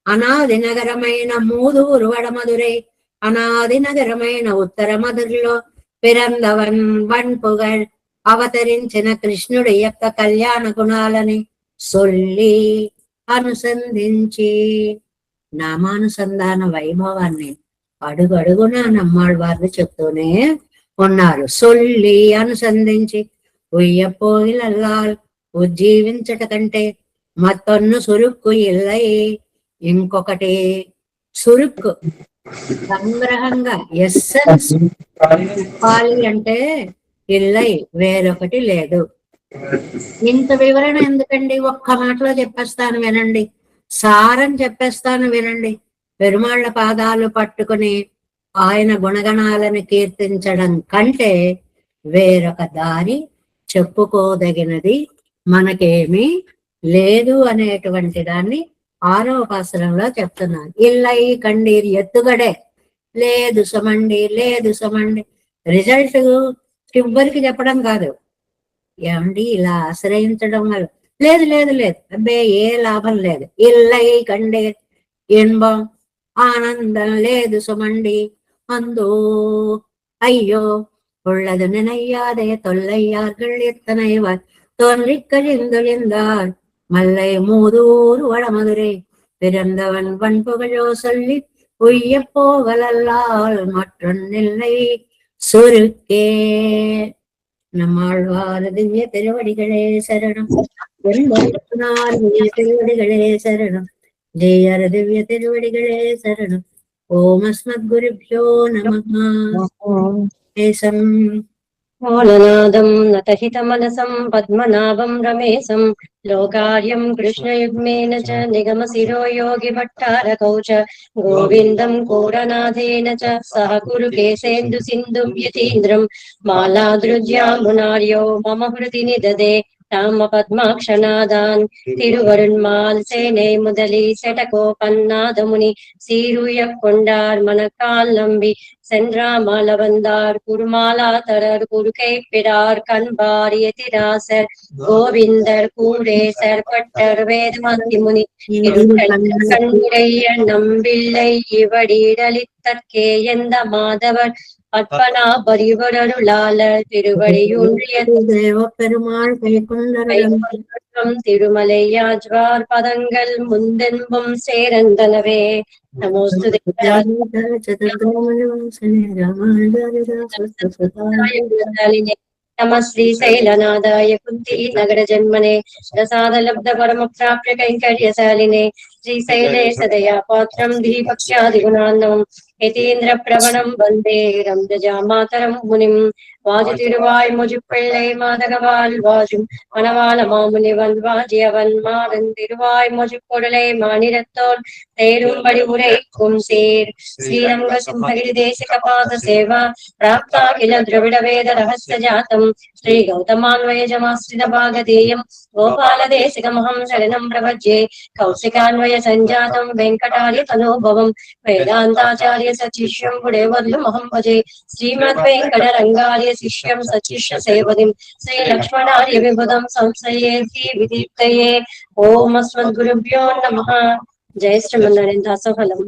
అనాది నగరమైన మూదూరు వడమదురై అనాది నగరమైన ఉత్తర మధురలో పిరందవన్ వన్పుగల్ అవతరించిన కృష్ణుడి యొక్క కళ్యాణ గుణాలని సొల్లి అనుసంధించి నామానుసంధాన వైభవాన్ని అడుగడుగున నమ్మాళ్ళవారు చెప్తూనే ఉన్నారు. సొల్లి అనుసంధించి ఉయ్యపోయిలల్లాల్ ఉజ్జీవించట కంటే మత్తొన్ను సురుక్కు ఇల్లై. ఇంకొకటి సురుక్కు సంగ్రహంగా ఎస్సెన్స్ చెప్పాలి అంటే ఇల్లై వేరొకటి లేదు. ఇంత వివరణ ఎందుకండి, ఒక్క మాటలో చెప్పేస్తాను వినండి, సారం చెప్పేస్తాను వినండి. పెరుమాళ్ళ పాదాలు పట్టుకుని ఆయన గుణగణాలను కీర్తించడం కంటే వేరొక దారి చెప్పుకోదగినది మనకేమీ లేదు అనేటువంటి దాన్ని 6వ పాసురంలో చెప్తున్నాను. ఇల్లై కండీర్ ఎత్తుగడే లేదు సుమండి, లేదు సుమండి. రిజల్ట్ చివరికి చెప్పడం కాదు, ఏమండి ఇలా ఆశ్రయించడం వల్ల లేదు లేదు లేదు అబ్బే ఏ లాభం లేదు. ఇల్లై కండీర్ ఇన్బం ఆనందం లేదు సుమండి అందో అయ్యో உள்ளது நினையாதே தொல்லையார்கள் எத்தனைவர் தோன்றிக்கழிந்தொழிந்தார் மல்லை மூதூர் வடமதுரை பிறந்தவன் வன்புகழோ சொல்லி உய்ய போகலல்லால் மற்றொன்னில்லை சுருக்கே. நம்மாழ்வார் திவ்ய திருவடிகளே சரணம், திருவடிகளே சரணம், ஜெயர் திவ்ய திருவடிகளே சரணம். ஓம் அஸ்மத்குருभ्यो நமः. మౌననాదం నతహితమనసం పద్మనాభం రమేశం లోకార్యం కృష్ణయుగ్మేన చ నిగమశిరో యోగి భట్టారకౌ చ గోవిందం కోరనాథేన చ సహ కురు కేసేందు సింధుం యతీంద్రం మాలాదృజ్యామునార్యో మమ హృది నిదదే రామ పద్మాక్షనాదాన్ తిరువరుణ్మాల్ సేనే ముదలి సెటకోపన్నాదముని సీరుయ కొండార్ మన కాల్నంబి சென்றாமல வந்தார் குருமாலா தரர் குறுக்கை பிடார் கண்பார் எதிராசர் கோவிந்தர் கூடேசர் பட்டர் வேதமந்தி முனி கண்ணுடைய நம்பிள்ளை இவடிடலித்தற்கே எந்த மாதவர் பத்மனா பரிவரருளாளர் திருவடியூன்றிய பெருமாள் திருமலையாஜ்வார் பதங்கள் முந்தென்பும் சேரந்தனவே. நமோஸ்து నమ శ్రీశైలనాథాయ కుంతి నగర జన్మనే ప్రసాద లబ్ధ పరమ ప్రాప్య కైంకర్యశాలినే శ్రీశైలే సదయా పాత్రం దీపక్ష్యాది గుణాన్నం యతీంద్ర ప్రవణం వందే రంజజా మాతరం మునిం வாஜி திருவாய் முஜிப்பிள்ளை மாதகவால் வாஜும் மணவாள மாமுனிவன் வாஜியவன் மாதன் திருவாய் முஜிப்பொருளை மாநிலத்தோன் தேரும்படி உரைக்கும் சேர் ஸ்ரீரங்க சிம்பகிரி தேசிக பாத சேவா பிராப்தா கில திரவிட வேத ரகசிய ஜாத்தம் ஸ்ரீ கௌதமான்வயஜமாஸ்ரித பாகதேயம் கோபால தேசிகமஹம் சரணம் பிரபஜ்யே கௌசிகான்வய சஞ்சாதம் வெங்கடாரிய தனோபவம் வேதாந்தாச்சாரிய சச்சிஷ்யம் புடேவர்லுமஹம் భజే శ్రీమద్ వెంకట రంగార్య శిష్యం సచిష్య సేవదిం శ్రీ లక్ష్మణార్య విబుధం సంశయేతి విదీప్తయే ఓం అస్మద్గురుభ్యో నమః జయ శ్రీమన్నారాయణ దాసఫలం